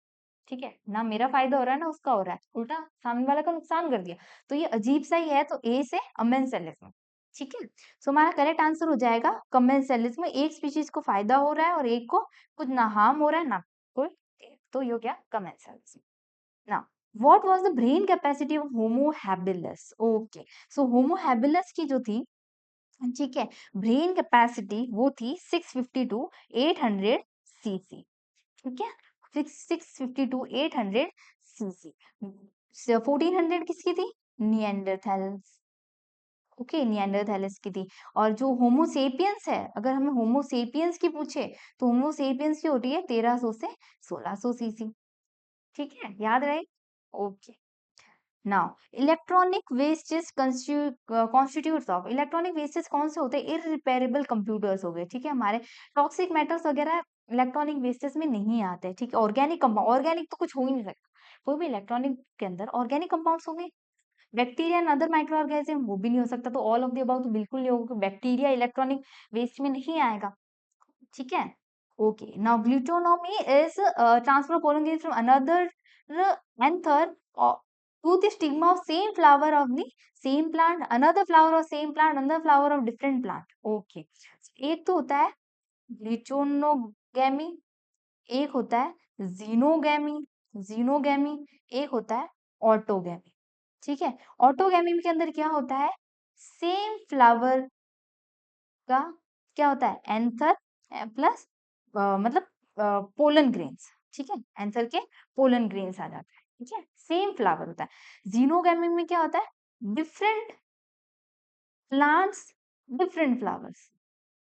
ठीक है, ना मेरा फायदा हो रहा है ना उसका हो रहा है, उल्टा सामने वाला का नुकसान कर दिया, तो ये अजीब सा ही है, तो ए से अमेंसेलिज्म। ठीक है, सो हमारा करेक्ट आंसर हो जाएगा कमेंसेलिज्म, एक स्पीशीज को फायदा हो रहा है और एक को कुछ ना हार्म हो रहा है ना कोई, तो ये हो गया कमेंसेलिज्म। ना what was the brain capacity of Homo habilis. Okay, so Homo habilis की जो थी, ठीक है, ब्रेन कैपेसिटी वो थी 650 टू 800 सीसी। ठीक है, 650 टू 800 सीसी। 1400 किसकी थी, निएंडरथैल्स। ओके, निएंडरथैल्स की थी। और जो होमो सेपियंस है, अगर हमें होमो सेपियंस की पूछे तो होमो सेपियंस की होती है 1300 से 1600 सीसी। ठीक है, याद रहे। Okay, now electronic wastage constitutes of, electronic wastage कौन से होते हैं, इररिपेरेबल कंप्यूटर्स हो गए। ठीक है, हमारे टॉक्सिक मेटल्स वगैरह इलेक्ट्रॉनिक वेस्टेज में नहीं आते। ठीक है, ऑर्गेनिक ऑर्गेनिक तो कुछ हो ही नहीं सकता, कोई भी इलेक्ट्रॉनिक के अंदर ऑर्गेनिक कंपाउंड्स होंगे, bacteria and other micro organism वो भी नहीं हो सकता, तो ऑल ऑफ द अबव तो बिल्कुल नहीं होगा, बैक्टीरिया इलेक्ट्रॉनिक वेस्ट में नहीं आएगा। ठीक है, ओके। नाउ ग्लूटोनोमी is transfer pollen from another anther Two the stigma of same flower of the same plant, another flower of same plant, another flower of different plant. Okay. एक तो होता है लिचोनोगैमी, एक होता है जीनोगैमी, जीनोगैमी, एक होता है ऑटोगैमी। ठीक है, ऑटोगैमी के अंदर क्या होता है, सेम फ्लावर का क्या होता है, एंथर प्लस मतलब पोलन ग्रेन्स। ठीक है, एंथर के पोलन ग्रेन्स आ जाता है। ठीक है, सेम फ्लावर होता है। जीनोगैमी में क्या होता है, डिफरेंट प्लांट्स, डिफरेंट फ्लावर्स।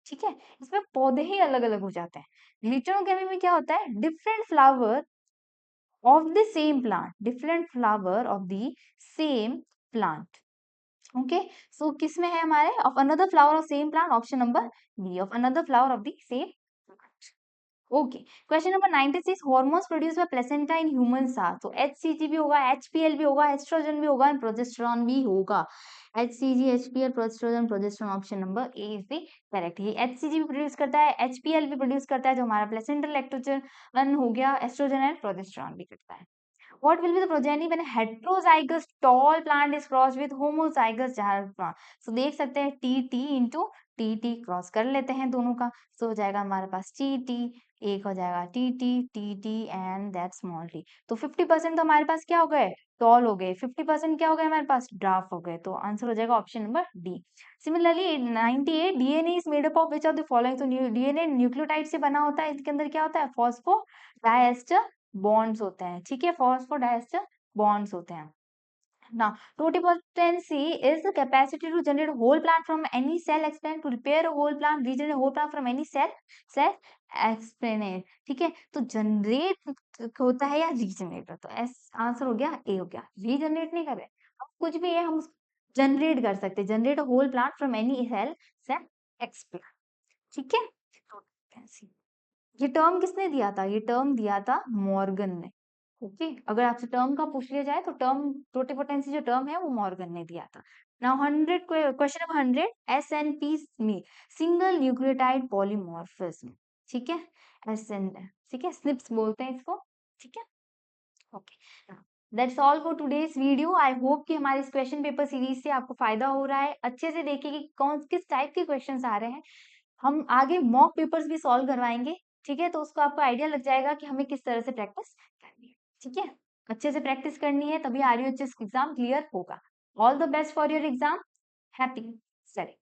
ठीक है, इसमें पौधे ही अलग अलग हो जाते हैं। लिटोगेमी में क्या होता है, different flower of the same plant, different flower of the same plant. Okay, so किसमें है हमारे, of another flower of same plant, option number B, of another flower of the same plant. Okay, question number 96, hormones produce by placenta in humans are, तो HCG भी होगा, HPL भी होगा, oestrogen भी होगा, एंड प्रोजेस्टेरॉन भी होगा। HCG, HPL, progesterone, progesterone, option number A is the correct. ये एचसीजी भी प्रोड्यूस करता है, एचपीएल भी प्रोड्यूस करता है, जो हमारा प्लेसेंटल लैक्टोजन हो गया, एस्ट्रोजन एंड प्रोजेस्टेरॉन भी करता है। What will be the progeny when a heterozygous tall plant is crossed with homozygous giant plant? So देख सकते हैं TT into TT क्रॉस कर लेते हैं दोनों का, so हो जाएगा हमारे पास TT, एक हो जाएगा TT, TT and that small t। तो 50% तो हमारे पास क्या हो गए, टॉल हो गए, 50% क्या हो गए हमारे पास, ड्राफ हो गए, तो आंसर हो जाएगा option number D. Similarly 98, DNA is made up of which of the following, तो डीएनए न्यूक्लियोटाइड से बना होता है, इसके अंदर क्या होता है, फॉस्फोडाइएस्टर बॉन्ड्स होते हैं। ठीक है, फॉस्फोडाइएस्टर बॉन्ड्स होते हैं। Now, totipotency is the capacity to generate a whole plant from any cell explain, to repair a whole plant, regenerate a whole plant from any cell explain। ठीक है, तो generate होता है या रीजनरेट, तो S answer हो गया, ए हो गया, रीजनरेट नहीं कर रहे हम, कुछ भी है हम जनरेट कर सकते हैं, generate a whole plant from any cell explain. ठीक है, totipotency। ये टर्म किसने दिया था, ये टर्म दिया था मॉर्गन ने। ओके, अगर आपसे टर्म का पूछ लिया जाए तो टर्म टोटिपोटेंसी जो टर्म है वो मॉर्गन ने दिया था। नाउ 100, क्वेश्चन नंबर 100, एसएनपी में सिंगल न्यूक्लियोटाइड पॉलीमॉर्फिज्म। ठीक है, एसएन, ठीक है, स्निप्स बोलते हैं इसको। ठीक है, okay, that's all for today's video. I hope कि हमारे इस क्वेश्चन पेपर सीरीज से आपको फायदा हो रहा है। अच्छे से देखिए कि कौन किस टाइप के क्वेश्चंस आ रहे हैं। हम आगे मॉक पेपर्स भी सॉल्व करवाएंगे। ठीक है, तो उसको आपको आइडिया लग जाएगा कि हमें किस तरह से प्रैक्टिस करनी है। ठीक है, अच्छे से प्रैक्टिस करनी है, तभी आरयूएचएस एग्जाम क्लियर होगा। All the best for your exam, happy study.